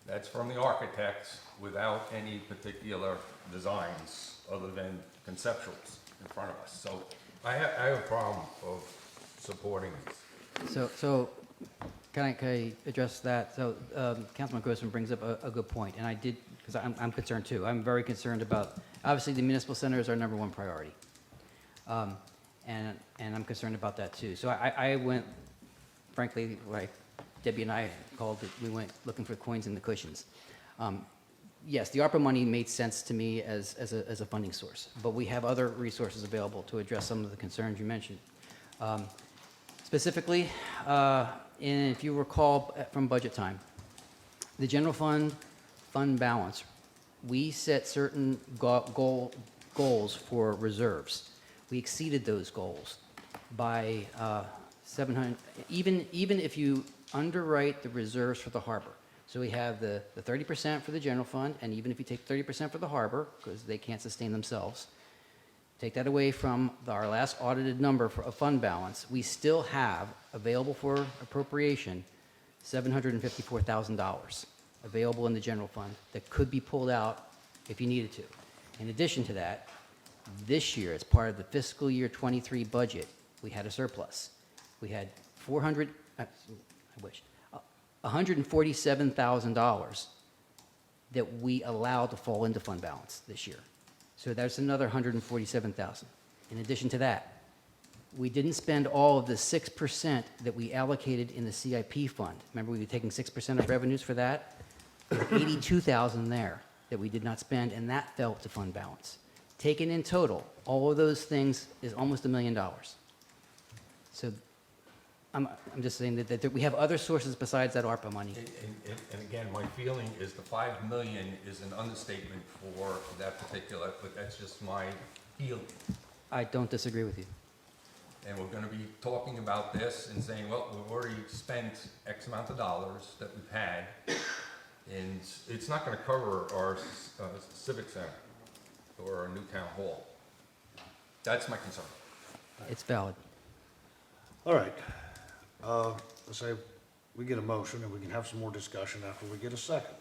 That's from the architects without any particular designs other than conceptuals in front of us. So I have a problem of supporting this. So can I address that? So Councilman Grossman brings up a good point, and I did, because I'm concerned too. I'm very concerned about, obviously, the municipal center is our #1 priority. And I'm concerned about that too. So I went, frankly, like Debbie and I called it, we went looking for coins in the cushions. Yes, the ARPA money made sense to me as a funding source, but we have other resources available to address some of the concerns you mentioned. Specifically, and if you recall from budget time, the general fund balance, we set certain goals for reserves. We exceeded those goals by 700, even if you underwrite the reserves for the harbor. So we have the 30% for the general fund, and even if you take 30% for the harbor, because they can't sustain themselves, take that away from our last audited number for a fund balance, we still have available for appropriation $754,000 available in the general fund that could be pulled out if you needed to. In addition to that, this year, as part of the fiscal year 23 budget, we had a surplus. We had $147,000 that we allowed to fall into fund balance this year. So that's another $147,000. In addition to that, we didn't spend all of the 6% that we allocated in the CIP fund. Remember, we were taking 6% of revenues for that? There was $82,000 there that we did not spend, and that fell to fund balance. Taken in total, all of those things is almost $1 million. So I'm just saying that we have other sources besides that ARPA money. And again, my feeling is the 5 million is an understatement for that particular, but that's just my feeling. I don't disagree with you. And we're gonna be talking about this and saying, well, we've already spent X amount of dollars that we've had, and it's not gonna cover our civic center or our new town hall. That's my concern. It's valid. All right. Let's say we get a motion and we can have some more discussion after we get a second.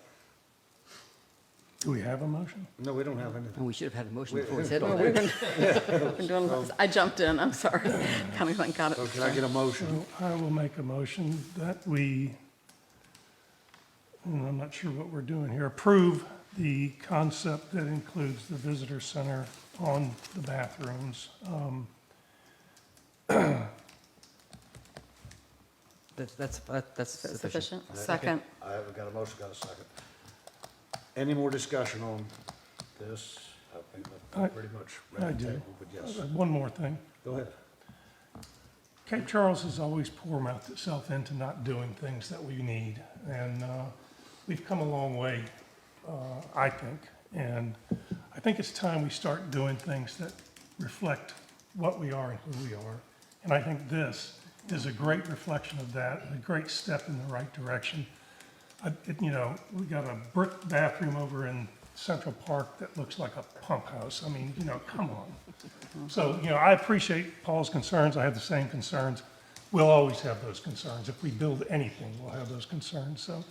Do we have a motion? No, we don't have And anything. we should have had a motion before we said all Well, that. we've been doing, I jumped in, I'm sorry. Kind of like got it. So can I get a motion? So I will make a motion that we, and I'm not sure what we're doing here, approve the concept that includes the visitor center on the bathrooms. That's sufficient. Sufficient? Second. I haven't got a motion, got a second. Any more discussion on this? I think that's pretty much I ready to do. table, but yes. One more thing. Go ahead. Cape Charles has always poor-mouthed itself into not doing things that we need, and we've come a long way, I think. And I think it's time we start doing things that reflect what we are and who we are. And I think this is a great reflection of that, a great step in the right direction. We got a brick bathroom over in Central Park that looks like a pump house. I mean, come on. So, I appreciate Paul's concerns. I have the same concerns. We'll always have those concerns. If we build anything, we'll have those concerns. So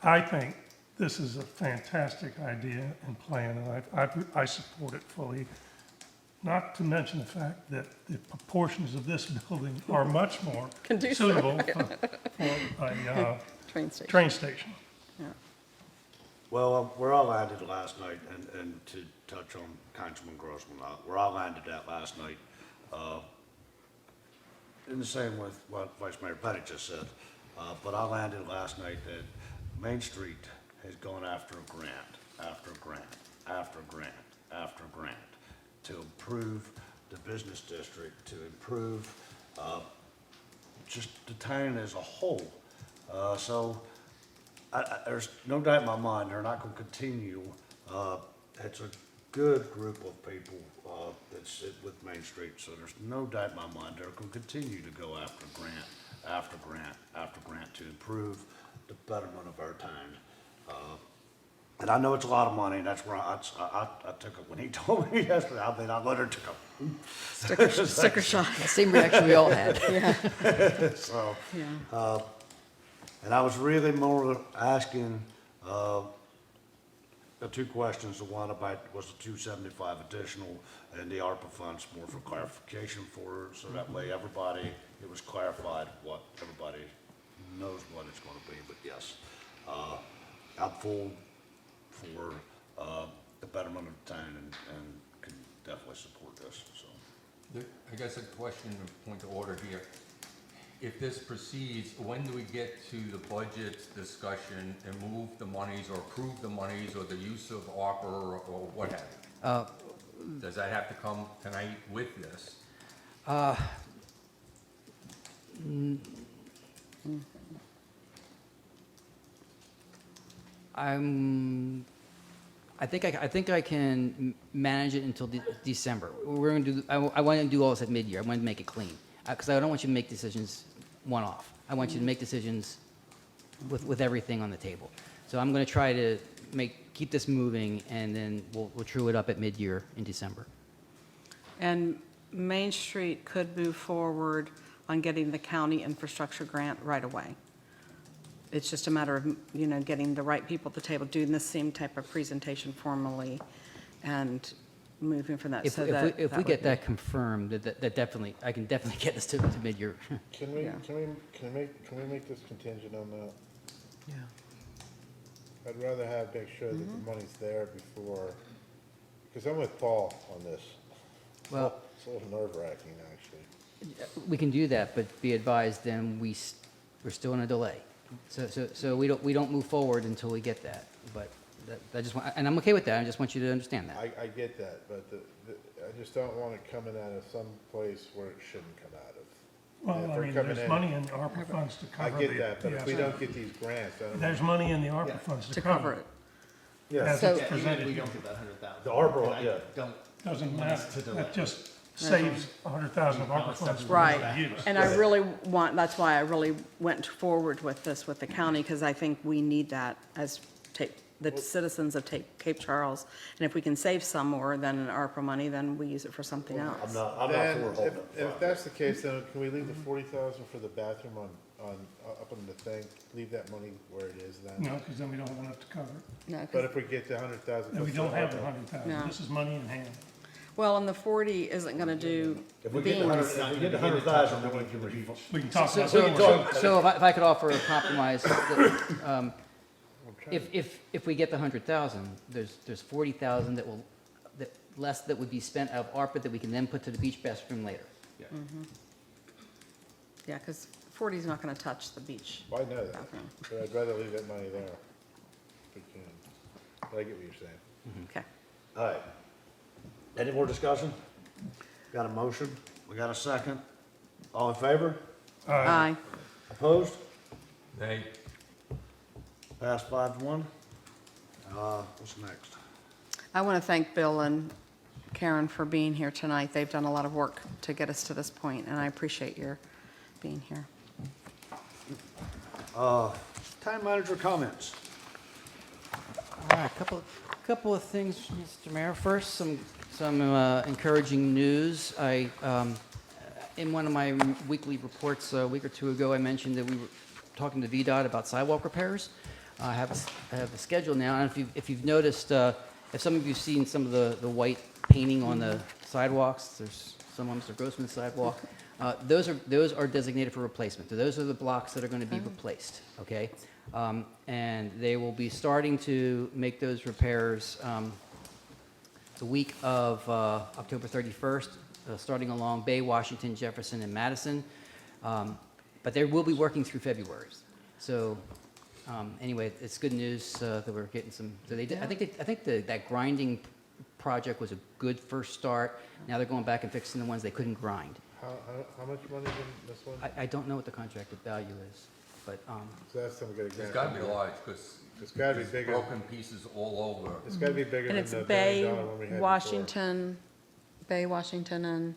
I think this is a fantastic idea and plan, and I support it fully. Not to mention the fact that the proportions of this building are much more Conducive. suitable for a Train station. train station. Yeah. Well, where I landed last night, and to touch on Councilman Grossman, where I landed at last night, in the same with what Vice Mayor Pettit just said, but I landed last night that Main Street has gone after a grant, after a grant, after a grant, after a grant, to improve the business district, to improve just the town as a whole. So there's no doubt in my mind, they're not gonna continue. It's a good group of people that sit with Main Street, so there's no doubt in my mind, they're gonna continue to go after grant, after grant, after grant to improve the betterment of our town. And I know it's a lot of money, and that's where I took it, when he told me yesterday, I literally took a Sticker shock. Same reaction we all had. So, Yeah. and I was really more asking, the two questions, the one about was the 275 additional and the ARPA funds more for clarification for, so that way everybody, it was clarified what everybody knows what it's gonna be, but yes. I'm full for, the betterment of the town and can definitely support this, so. I guess a question, a point of order here. If this proceeds, when do we get to the budget discussion and move the monies or approve the monies or the use of ARPA or what have you? Does that have to come tonight with this? I think I can manage it until December. We're going to do. I want to do all this at mid-year. I want to make it clean because I don't want you to make decisions one-off. I want you to make decisions with everything on the table. So I'm going to try to keep this moving, and then we'll true it up at mid-year in December. And Main Street could move forward on getting the county infrastructure grant right away. It's just a matter of, getting the right people at the table, doing the same type of presentation formally, and moving from that. If we get that confirmed, that definitely, I can definitely get this to mid-year. Can we, Yeah. can we make this contingent on that? I'd rather make sure that the money's there before, because I'm with Paul on this. Well- It's a little nerve-wracking, actually. We can do that, but be advised, then we're still in a delay. So we don't move forward until we get that. But I just want, and I'm okay with that, I just want you to understand that. I get that, but I just don't want it coming out of some place where it shouldn't come out of. Well, If I we're mean, coming there's in- money in the ARPA funds to I cover get that, but if we yeah. don't get these grants, I don't know. There's money in the ARPA funds To cover it. As So- it's Even if we presented, don't get that 100,000. The ARPA, and I yeah. Don't. doesn't want us matter, to delay. that just saves 100,000 of ARPA funds for Right, us to use. and I really want, that's why I really went forward with this with the county, because I think we need that as the citizens of Cape Charles. And if we can save some more than an ARPA money, then we use it for something I'm else. not Then, for holding if that's the case, then can we leave the 40,000 for the bathroom up on the thing, leave that money where it is then? No, because then we don't have enough to cover it. No, 'cause- But if we get the 100,000. And we don't have the 100,000. No. This is money in hand. Well, and the 40 isn't going to do If we get the beans. 100, if we get the 100,000, then we can review. We can talk So, about so, that. so if I could offer a compromise, that, if we get the 100,000, there's 40,000 less that would be spent out of ARPA that we can then put to the beach bathroom later. Yeah, because 40 is not going to touch the beach. Well, I know that, bathroom. but I'd rather leave that money there if we can. But I get what you're saying. Okay. All right. Any more discussion? Got a motion? We got a second? All in favor? Aye. Opposed? Nay. Passed 5-1. What's next? I want to thank Bill and Karen for being here tonight. They've done a lot of work to get us to this point, and I appreciate your being here. Town manager comments. All right, couple of things, Mr. Mayor. First, some encouraging news. In one of my weekly reports a week or two ago, I mentioned that we were talking to VDOT about sidewalk repairs. I have a schedule now, and if you've noticed, if some of you've seen some of the white painting on the sidewalks, there's some on Mr. Grossman's sidewalk. Those are designated for replacement. So those are the blocks that are going to be replaced. Okay, and they will be starting to make those repairs the week of October 31st, starting along Bay, Washington, Jefferson, and Madison. But they will be working through February. So anyway, it's good news that we're getting some. So they did. I think that grinding project was a good first start. Now they're going back and fixing the ones they couldn't grind. How much money is in this one? I don't know what the contracted value is, but So that's something we get a grant. It's gotta be large, because It's gotta be there's bigger. broken pieces all over. It's gotta be bigger And than it's the $1 Bay, million one we had before. Washington, and,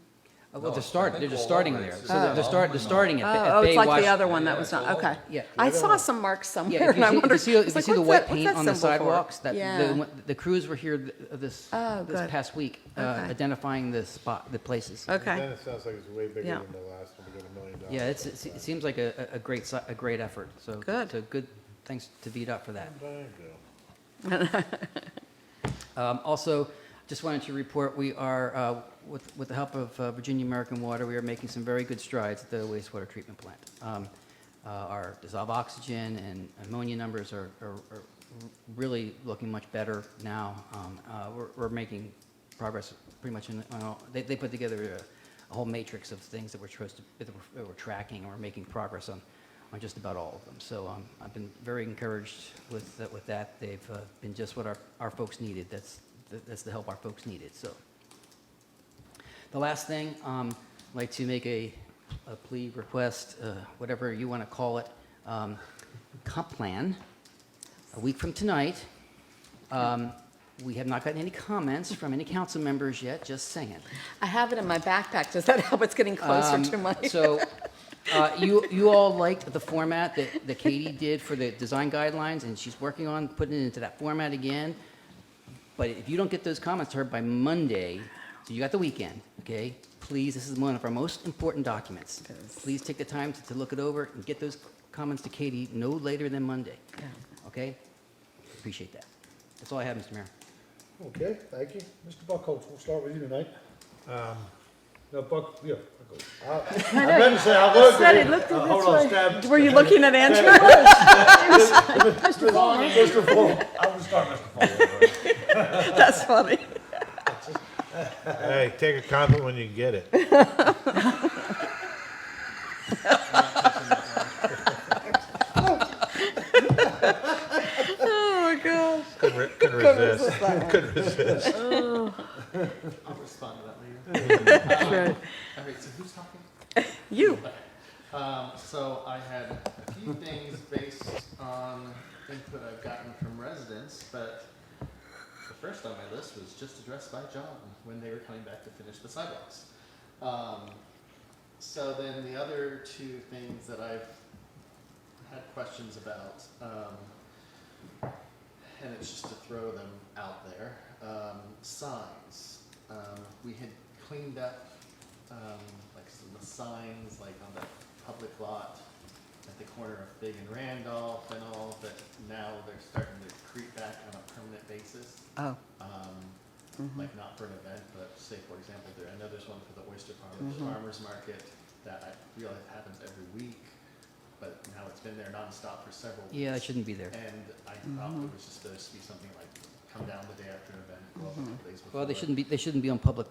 well, No, they're I think all starting over there. it's- So they're starting at oh, Bay, it's like the Washington. other one that Yeah, was it's not, all okay. over. Yeah. I saw some marks somewhere, Yeah, and I wondered. you it's can like, see the what's wet that- what's paint that on the symbol for? sidewalks. Yeah. The crews were here this Oh, good. past week, Okay. identifying the places. Then Okay, it sounds like it's way bigger Yeah. than the last one, we got $1 million. Yeah, it seems like a great effort. So Good. So good. Thanks to VDOT for that. There you go. Also, just wanted to report we are, with the help of Virginia American Water, we are making some very good strides at the wastewater treatment plant. Our dissolved oxygen and ammonia numbers are really looking much better now. We're making progress pretty much on all. They put together a whole matrix of things that we're tracking, and we're making progress on just about all of them. So I've been very encouraged with that. They've been just what our folks needed. That's the help our folks needed. So the last thing, I'd like to make a plea, request, whatever you want to call it, comp plan. A week from tonight, we have not gotten any comments from any council members yet, just saying. I have it in my backpack. Does that help? It's getting closer to my. So, you all liked the format that Katie did for the design guidelines, and she's working on putting it into that format again. But if you don't get those comments to her by Monday, so you got the weekend, okay? Please, this is one of our most important documents. Please take the time to look it over and get those comments to Katie no later than Monday, okay? Appreciate that. That's all I have, Mr. Mayor. Okay, thank you. Mr. Buckholz, we'll start with you tonight. No, Buck, yeah. I know. meant to say, I was. Said he looked Hold this on, way. stab. Were you looking at Andrew? Mr. Full, I will start Mr. Full. That's funny. Hey, take a compliment when you can get it. Oh, my gosh. Couldn't resist. Couldn't resist. I'll respond to that later. That's right. All right, so who's talking? You. So I had a few things based on input I've gotten from residents, but the first on my list was just addressed by John when they were coming back to finish the sidewalks. So then the other two things that I've had questions about, and it's just to throw them out there, signs. We had cleaned up like some of the signs, like on the public lot at the corner of Big and Randolph and all, but now they're starting to creep back on a permanent basis. Oh. Like not for an event, but say for example, I know there's one for the Oyster Farmers Market that I realize happens every week, but now it's been there nonstop for several weeks. Yeah, it shouldn't be there. And I thought it was just supposed to be something like come down the day after an event, go up a couple days before. Well, they shouldn't be on public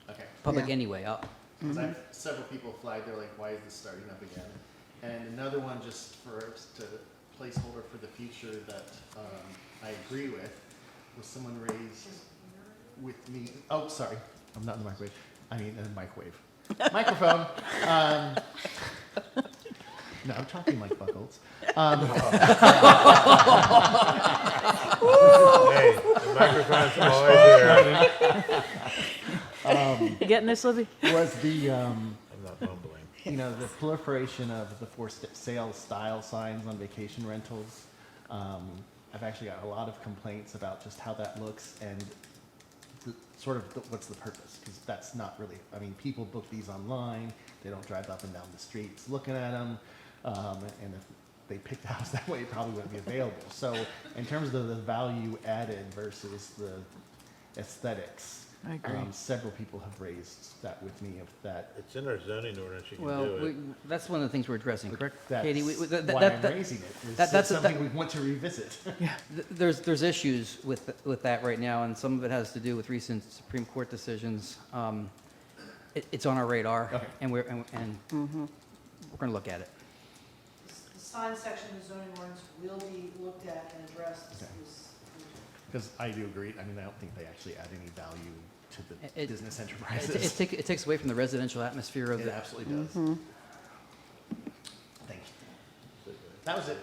Okay. Yeah. anyway. Because I've several people flagged, they're like, why is this starting up again? And another one just for, to placeholder for the future that I agree with, was someone raised with me, oh, sorry, I'm not in the microwave, I mean in the microwave. Microphone. No, I'm talking like Buckles. Hey, the microphone's always there. You getting this, Libby? Was the, I'm not mumbling. you know, the proliferation of the for sale style signs on vacation rentals. I've actually got a lot of complaints about just how that looks and what's the purpose? Because that's not really, I mean, people book these online, they don't drive up and down the streets looking at them, and if they picked the house that way, it probably wouldn't be available. So in terms of the value added versus the aesthetics, I agree. several people have raised that with me of that. It's in our zoning ordinance, you can Well, do it. that's one of the things we're addressing, correct, That's Katie? why I'm raising it. That's something we want to revisit. There's issues with that right now, and some of it has to do with recent Supreme Court decisions. It's on our radar, Okay. and we're going to look at it. The sign section of the zoning ordinance will be looked at and addressed this Okay. this Because I do agree, I mean, I don't think they actually add any value to the It- business It enterprises. takes away from the residential atmosphere of It the. absolutely does. Thank you. That was it.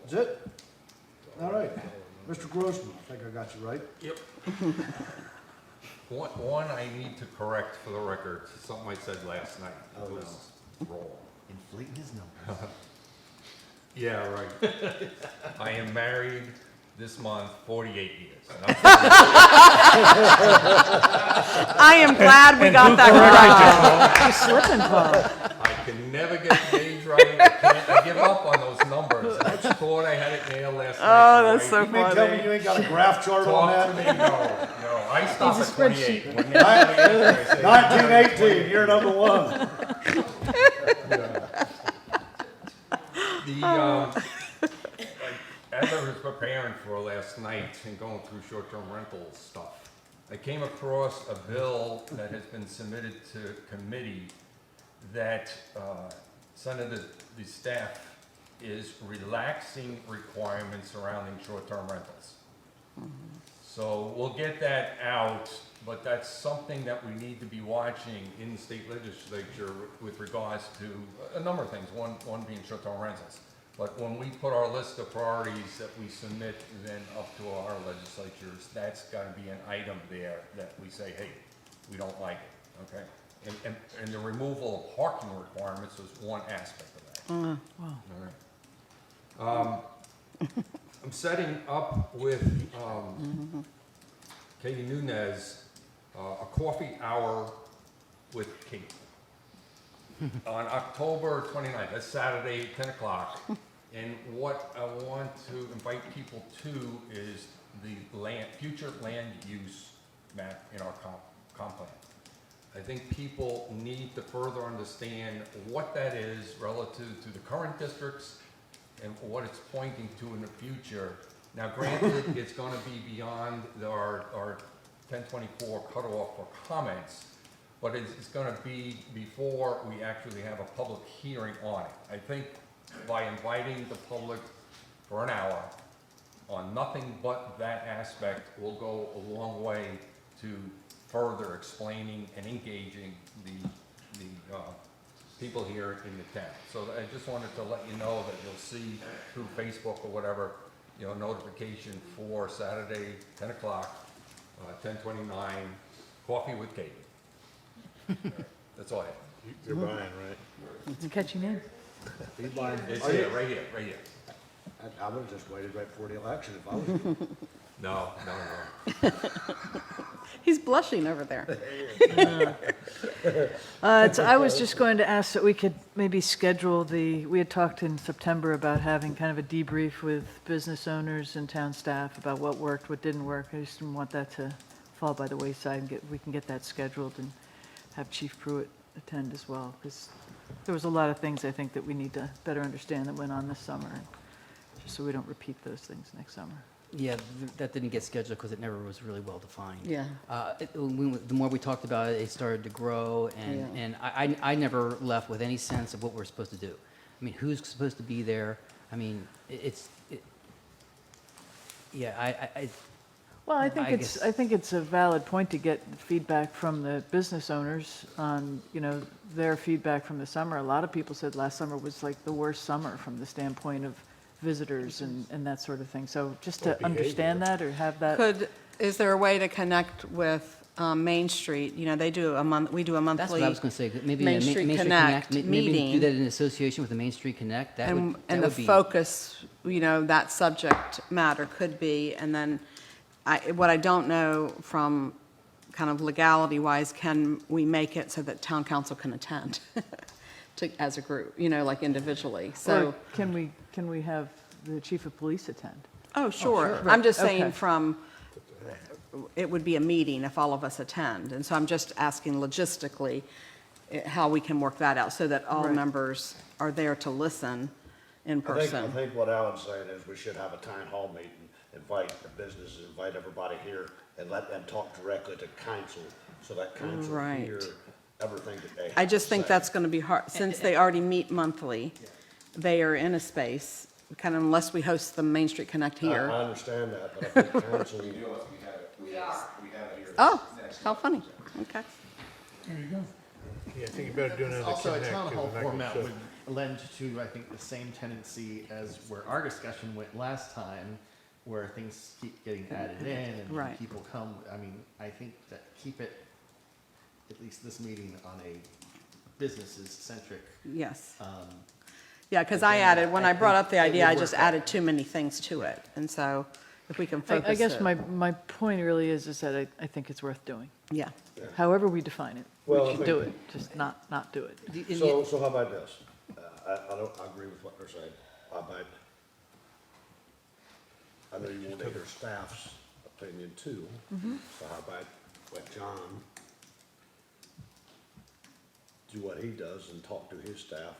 That's it? All right. Mr. Grossman, I think I got you right. Yep. One I need to correct for the record, something I said last night. It was wrong. Inflating his numbers. Yeah, right. I am married this month 48 years. And I am glad we got that correct. You slipping, Paul. I can never get the age right. I give up on those numbers. I thought I had it nailed last night. Oh, that's so You mean tell me you ain't got a graph chart on Talk to that? me, no. I stop He's at a 28. spreadsheet. When they're 28, I say, 1918, you're number one. As I was preparing for last night and going through short-term rental stuff, I came across a bill that has been submitted to committee that some of the staff is relaxing requirements surrounding short-term rentals. So we'll get that out, but that's something that we need to be watching in the state legislature with regards to a number of things, one being short-term rentals. But when we put our list of priorities that we submit then up to our legislatures, that's gotta be an item there that we say, hey, we don't like it, okay? And the removal of parking requirements is one aspect of that. Wow. All right. I'm setting up with Katie Nunez, a coffee hour with Kate on October 29th, that's Saturday, 10 o'clock. And what I want to invite people to is the future land use map in our comp plan. I think people need to further understand what that is relative to the current districts and what it's pointing to in the future. Now granted, it's gonna be beyond our 1024 cutoff for comments, but it's gonna be before we actually have a public hearing on it. I think by inviting the public for an hour on nothing but that aspect will go a long way to further explaining and engaging the people here in the town. So I just wanted to let you know that you'll see through Facebook or whatever, notification for Saturday, 10 o'clock, 10:29, coffee with Katie. That's all I have. You're buying, right? It's a catchy name. He's buying. It's Oh, yeah. here, right here, right here. I would have just waited right before the election if I was you. No. He's blushing over there. I was just going to ask that we could maybe schedule we had talked in September about having kind of a debrief with business owners and town staff about what worked, what didn't work. I just didn't want that to fall by the wayside, and we can get that scheduled and have Chief Pruitt attend as well, because there was a lot of things I think that we need to better understand that went on this summer, just so we don't repeat those things next summer. Yeah, that didn't get scheduled because it never was really well defined. Yeah. The more we talked about it, it started to grow, and I never left with any sense of what we're supposed to do. I mean, who's supposed to be there? I mean, Well, I think guess- I think it's a valid point to get feedback from the business owners on, their feedback from the summer. A lot of people said last summer was like the worst summer from the standpoint of visitors and that sort of thing. So just to understand that or have that. Is there a way to connect with Main Street? We do a that's what I monthly was going to say. Maybe Main a Street Main Connect maybe meeting. do that in association with the Main Street Connect. That And would the be focus, that subject matter could be, and then what I don't know from kind of legality-wise, can we make it so that town council can attend as a group, like individually? So, Or can we have the chief of police attend? oh, sure. Right, I'm just saying okay. it would be a meeting if all of us attend. And so I'm just asking logistically how we can work that out so that all Right. members are there to listen in I person. think what Alan's saying is we should have a town hall meeting, invite the businesses, invite everybody here, and let them talk directly to council, so that council Right. hear everything that they have I just to think say. that's going to be hard, since they already meet monthly. They are in a space, kind of unless we host the Main Street Connect I here. understand that, but I think council, Oh, how funny. Okay. There you go. Yeah, I think you better do another Also, a connect. town 'cause hall then I can format show- would lend to, I think, the same tendency as where our discussion went last time, where things keep getting added in and Right. people come. I mean, I think that keep it, at least this meeting, on a businesses centric. Yes. Um, Yeah, because I again, added, when I brought think up the it idea, would I work just that added way. too many things to it. And so if we can focus I guess it- my point really is that I think it's worth doing. Yeah. However we define it, Well, we I should do think- it, just not do it. so how about this? I agree with what they're saying. How about, I know you want to hear staff's opinion too. So how about let John do what he does and talk to his staff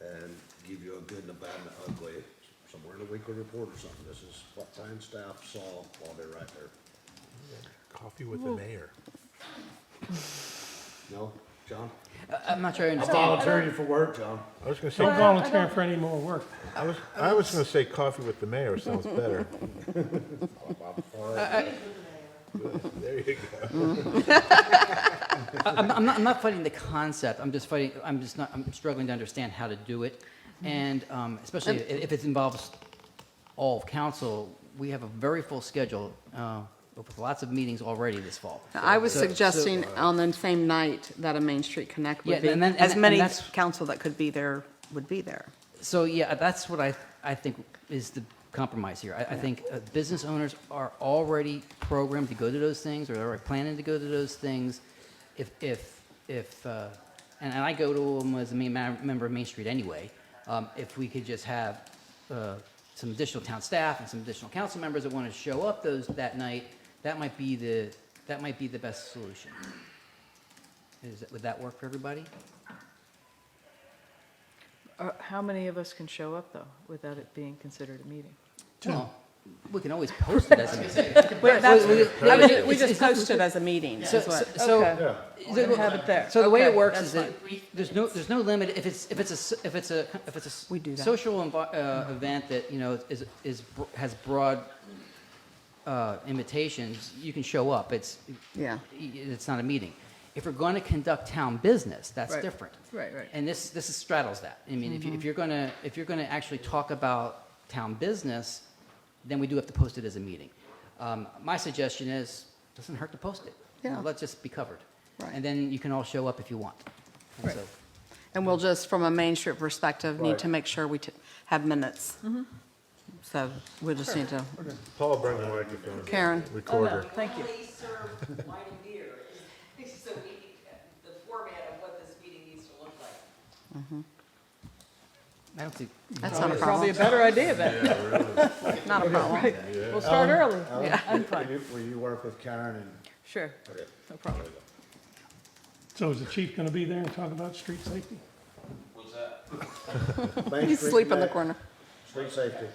and give you a good and a bad and an ugly, somewhere in the weekly report or something. This is what town staff saw while they're right there. Coffee with the mayor. No, John? I'm not sure I I'm understand. volunteering you for work, John. I was gonna say, Don't volunteer for any more work. I was gonna say coffee with the mayor sounds better. All right. There you go. I'm not fighting the concept. I'm struggling to understand how to do it. And especially if it involves all of council, we have a very full schedule with lots of meetings already this fall. I was So- suggesting on the same night that a Main Street Connect Yeah, would be, and then- as and many that's- council that could be there would be there. So, yeah, that's what I think is the compromise here. I think business owners are already programmed to go to those things, or they're already planning to go to those things. And I go to them as a member of Main Street anyway. If we could just have some additional town staff and some additional council members that want to show up that night, that might be the best solution. Would that work for everybody? How many of us can show up, though, without it being considered a meeting? Well, we can always post it as a meeting. Wait, that's- Well, I mean, we just post it as a meeting, is what. Okay. We're gonna have it there. So the way it Okay, works that's is that there's no limit, if it's a We do that. social event that, has broad invitations, you can show up, it's not a meeting. If we're going to conduct town business, that's Right. different. Right. And this straddles that. I mean, if you're going to actually talk about town business, then we do have to post it as a meeting. My suggestion is, doesn't hurt to post it. Yeah. Let's just be covered. Right. And then you can all show up if you want. And Right. so- And we'll just, from a Main Street perspective, need to make sure we have minutes. So we'll just need to, Paul, bring the microphone. Karen. Oh, Recorder. no, thank you. serve wine and beer, so the format of what this meeting needs to look like. I don't see, That's not a Probably a problem. better idea, then. Not a problem. We'll start early. Yeah. I'm fine. Will you work with Karen and? Sure, no problem. So is the chief going to be there and talk about street safety? Main He's Street asleep in the Connect, corner. Street safety.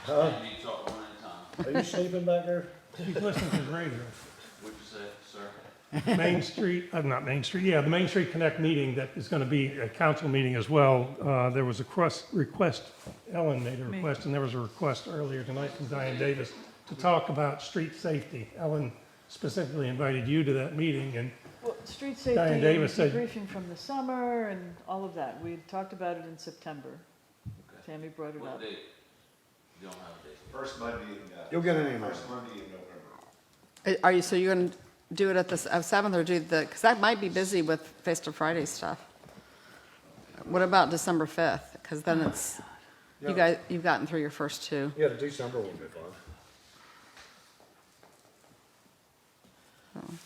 Are you sleeping back there? He's listening to his radio. What'd you say, sir? Main Street, not Main Street, yeah, the Main Street Connect meeting that is going to be a council meeting as well. There was a request, Ellen made a request, and there was a request earlier tonight from Diane Davis to talk about street safety. Ellen specifically invited you to that meeting, and Well, street safety, Diane Davis said- debriefing from the summer and all of that. We had talked about it in September. Tammy brought it up. What date? You don't have a date. First Monday in, You'll get an email. first Monday in November. Are you, so you're going to do it at the 7th or do the, because that might be busy with Face to Friday stuff. What about December 5th? Because then it's, you've gotten through your first two. Yeah, the December will be fun.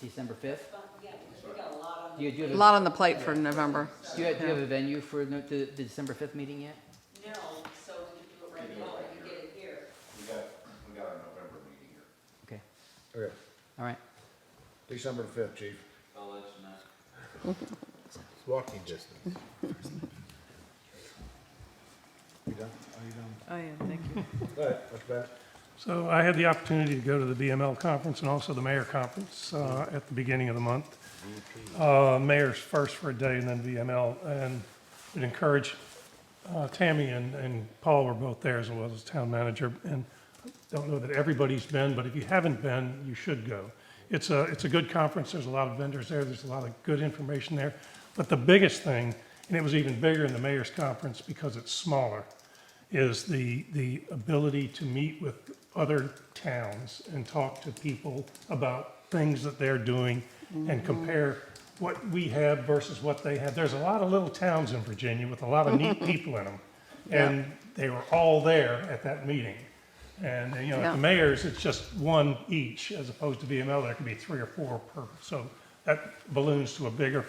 December 5th? Do you A have lot on the plate for November. do you have a venue for the December 5th meeting yet? No, so we can do it right now, and get it here. We got our November meeting here. Okay, Okay, all right. December 5th, chief. I'll let you know. It's walking distance. You done? Are you done? Oh, yeah, thank you. All right, that's bad. so I had the opportunity to go to the BML conference and also the mayor conference at the beginning of the month. Mayor's first for a day and then BML, and would encourage, Tammy and Paul were both there as well as town manager, and I don't know that everybody's been, but if you haven't been, you should go. It's a good conference, there's a lot of vendors there, there's a lot of good information there, but the biggest thing, and it was even bigger in the mayor's conference because it's smaller, is the ability to meet with other towns and talk to people about things that they're doing and compare what we have versus what they have. There's a lot of little towns in Virginia with a lot of neat people in them. And they were all there at that meeting. And, at Yeah. the mayor's, it's just one each, as opposed to VML, there could be 3 or 4 per. So that balloons to a bigger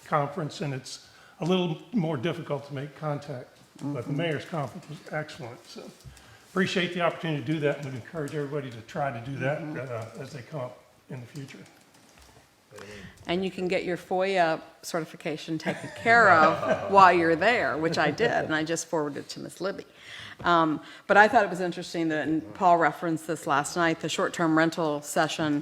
conference, and it's a little more difficult to make contact. But the mayor's conference was excellent, so appreciate the opportunity to do that, and would encourage everybody to try to do that as they come up in the future. And you can get your FOIA certification taken care of while you're there, which I did, and I just forwarded it to Ms. Libby. But I thought it was interesting that, and Paul referenced this last night, the short-term rental session,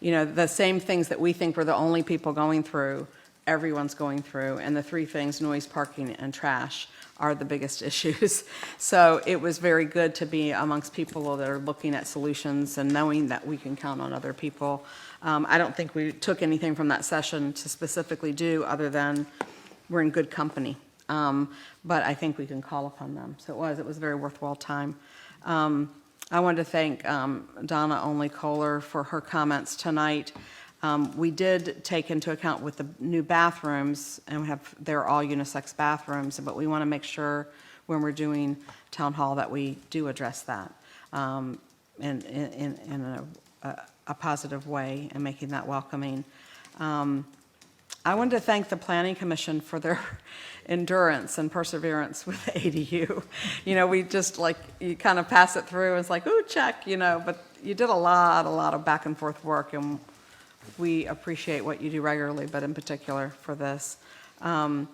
the same things that we think we're the only people going through, everyone's going through, and the 3 things, noise, parking, and trash, are the biggest issues. So it was very good to be amongst people that are looking at solutions and knowing that we can count on other people. I don't think we took anything from that session to specifically do other than we're in good company. But I think we can call upon them. So it was a very worthwhile time. I wanted to thank Donna Only Kohler for her comments tonight. We did take into account with the new bathrooms, and they're all unisex bathrooms, but we want to make sure when we're doing town hall that we do address that in a positive way and making that welcoming. I wanted to thank the Planning Commission for their endurance and perseverance with the ADU. We just you kind of pass it through, and it's like, ooh, check, but you did a lot of back and forth work, and we appreciate what you do regularly, but in particular for this. And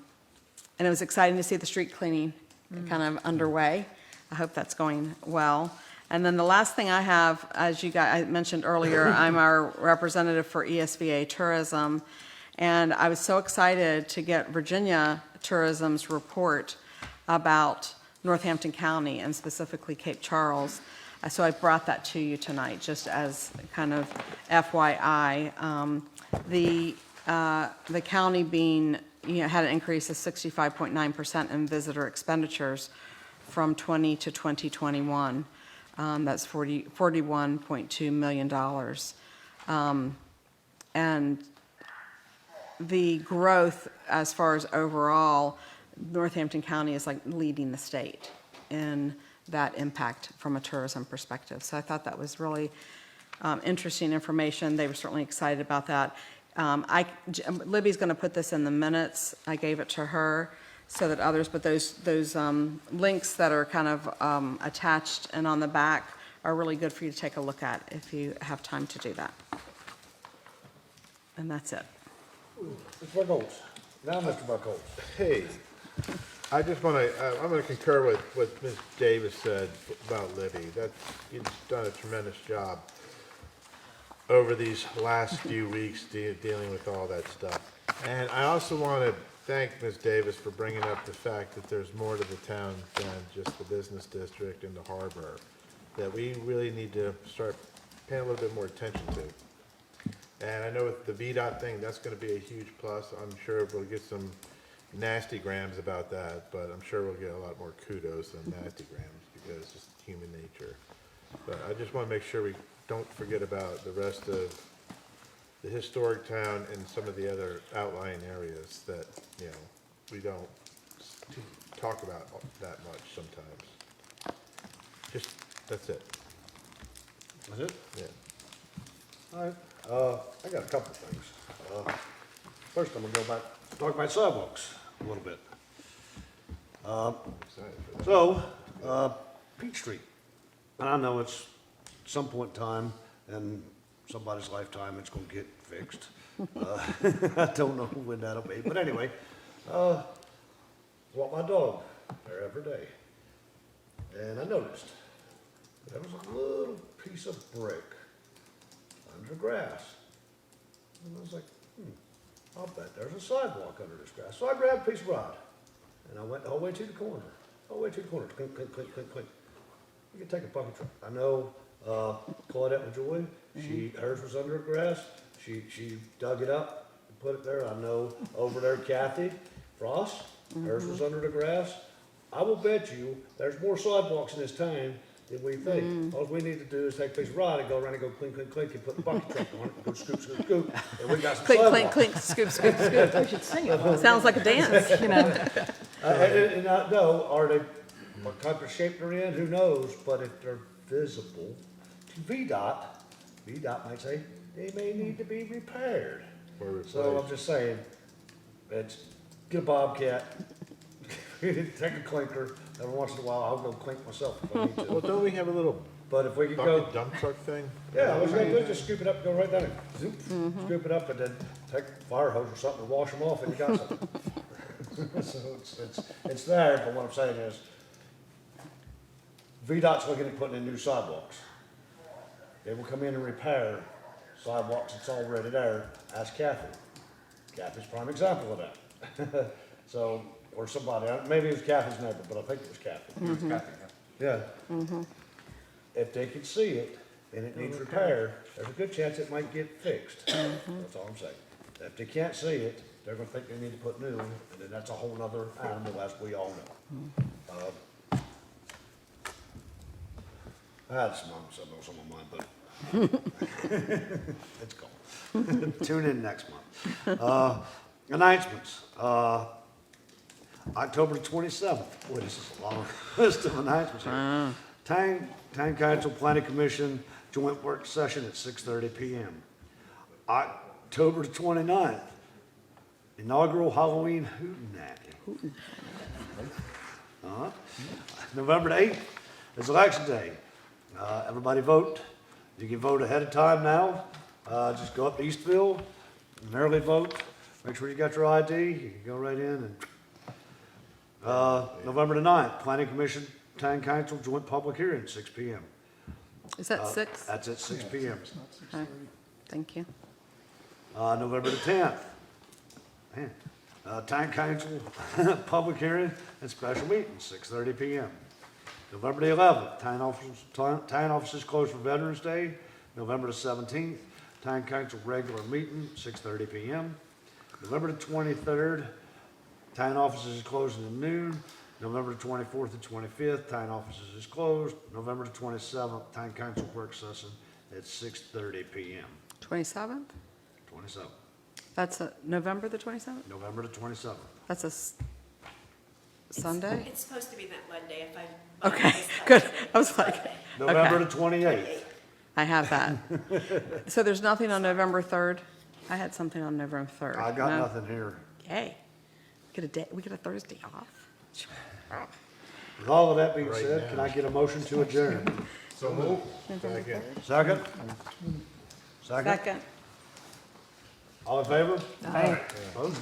it was exciting to see the street cleaning kind of underway. I hope that's going well. And then the last thing I have, as you guys, I mentioned earlier, I'm our representative for ESVA Tourism, and I was so excited to get Virginia Tourism's report about Northampton County and specifically Cape Charles. So I brought that to you tonight, just as kind of FYI. The county being, had an increase of 65.9% in visitor expenditures from 20 to 2021. That's $41.2 million. And the growth, as far as overall, Northampton County is like leading the state in that impact from a tourism perspective. So I thought that was really interesting information. They were certainly excited about that. Libby's going to put this in the minutes. I gave it to her so that others, but those links that are kind of attached and on the back are really good for you to take a look at if you have time to do that. And that's it. Mr. Buckholz. Now, Mr. Buckholz. Hey, I just want to, I'm going to concur with what Ms. Davis said about Libby. You've done a tremendous job over these last few weeks dealing with all that stuff. And I also want to thank Ms. Davis for bringing up the fact that there's more to the town than just the business district and the harbor, that we really need to start paying a little bit more attention to. And I know with the VDOT thing, that's going to be a huge plus. I'm sure we'll get some nasty grams about that, but I'm sure we'll get a lot more kudos than nasty grams because it's just human nature. But I just want to make sure we don't forget about the rest of the historic town and some of the other outlying areas that, we don't talk about that much sometimes. That's it. That's it? Yeah. All right, I got a couple of things. First, I'm gonna go back, talk about sidewalks a little bit. Peach Street, and I know it's some point in time in somebody's lifetime it's gonna get fixed. I don't know when that'll be, but anyway, walk my dog there every day, and I noticed there was a little piece of brick under grass. And I was like, I'll bet there's a sidewalk under this grass. So I grabbed a piece of rod, and I went all the way to the corner. Clink, clink, clink, clink, clink. You can take a bucket truck. I know Claudette LaJoy, hers was under grass. She dug it up and put it there. I know over there Kathy Frost, hers was under the grass. I will bet you there's more sidewalks in this town than we think. All we need to do is take a piece of rod and go around and go clink, clink, clink, and put the bucket truck on it and go scoop, scoop, scoop, and we got some Clink, sidewalks. clink, clink, scoop, scoop, scoop. We should sing it. Sounds like a dance, And I know, are they, what type of shape they're in, who knows, but if they're visible to VDOT might say, they may need to be repaired. So I'm just saying, get a Bobcat, take a clinker, every once in a while, I'll go clink myself if I need to. Well, don't we have a little But if we could go, bucket dump truck thing? yeah, I was gonna do, just scoop it up, go right down and zoop, scoop it up and then take a fire hose or something and wash them off and you got something. So it's there, but what I'm saying is, VDOT's looking at putting in new sidewalks. They will come in and repair sidewalks that's already there. Ask Kathy. Kathy's a prime example of that. So, or somebody, maybe it was Kathy's neighbor, but I think it was Kathy. It was Kathy, yeah. Yeah. If they can see it and it needs repair, there's a good chance it might get fixed. That's all I'm saying. If they can't see it, they're gonna think they need to put new, and then that's a whole nother animal, as we all know. I had some else on my mind, but it's gone. Tune in next month. Announcements. October 27th. Boy, this is a long list of announcements here. Town Council Planning Commission joint work session at 6:30 p.m. October 29th, inaugural Halloween hootenanny. November 8th is election day. Everybody vote. You can vote ahead of time now, just go up to Eastville, and early vote. Make sure you got your ID, you can go right in and, November the 9th, Planning Commission, Town Council, joint public hearing, 6 PM. Is that 6? That's at 6 PM. Okay. Thank you. November the 10th, man, Town Council, public hearing and special meeting, 6:30 PM. November the 11th, town offices closed for Veterans Day. November the 17th, Town Council regular meeting, 6:30 PM. November the 23rd, town offices is closed at noon. November the 24th and 25th, town offices is closed. November the 27th, Town Council work session at 6:30 PM. 27th? 27th, That's November the 27th? November the 27th. That's a Sunday? It's supposed to be that Monday if I. Okay, good. I was like, November okay. the 28th. I have that. So there's nothing on November 3rd? I had something on November 3rd. I got No? nothing here. Yay. We get a Thursday off? With all of that being Right said, now. can I get a motion to adjourn? So move. Second. Second? Second? Second. All in favor? Aye. Opposed?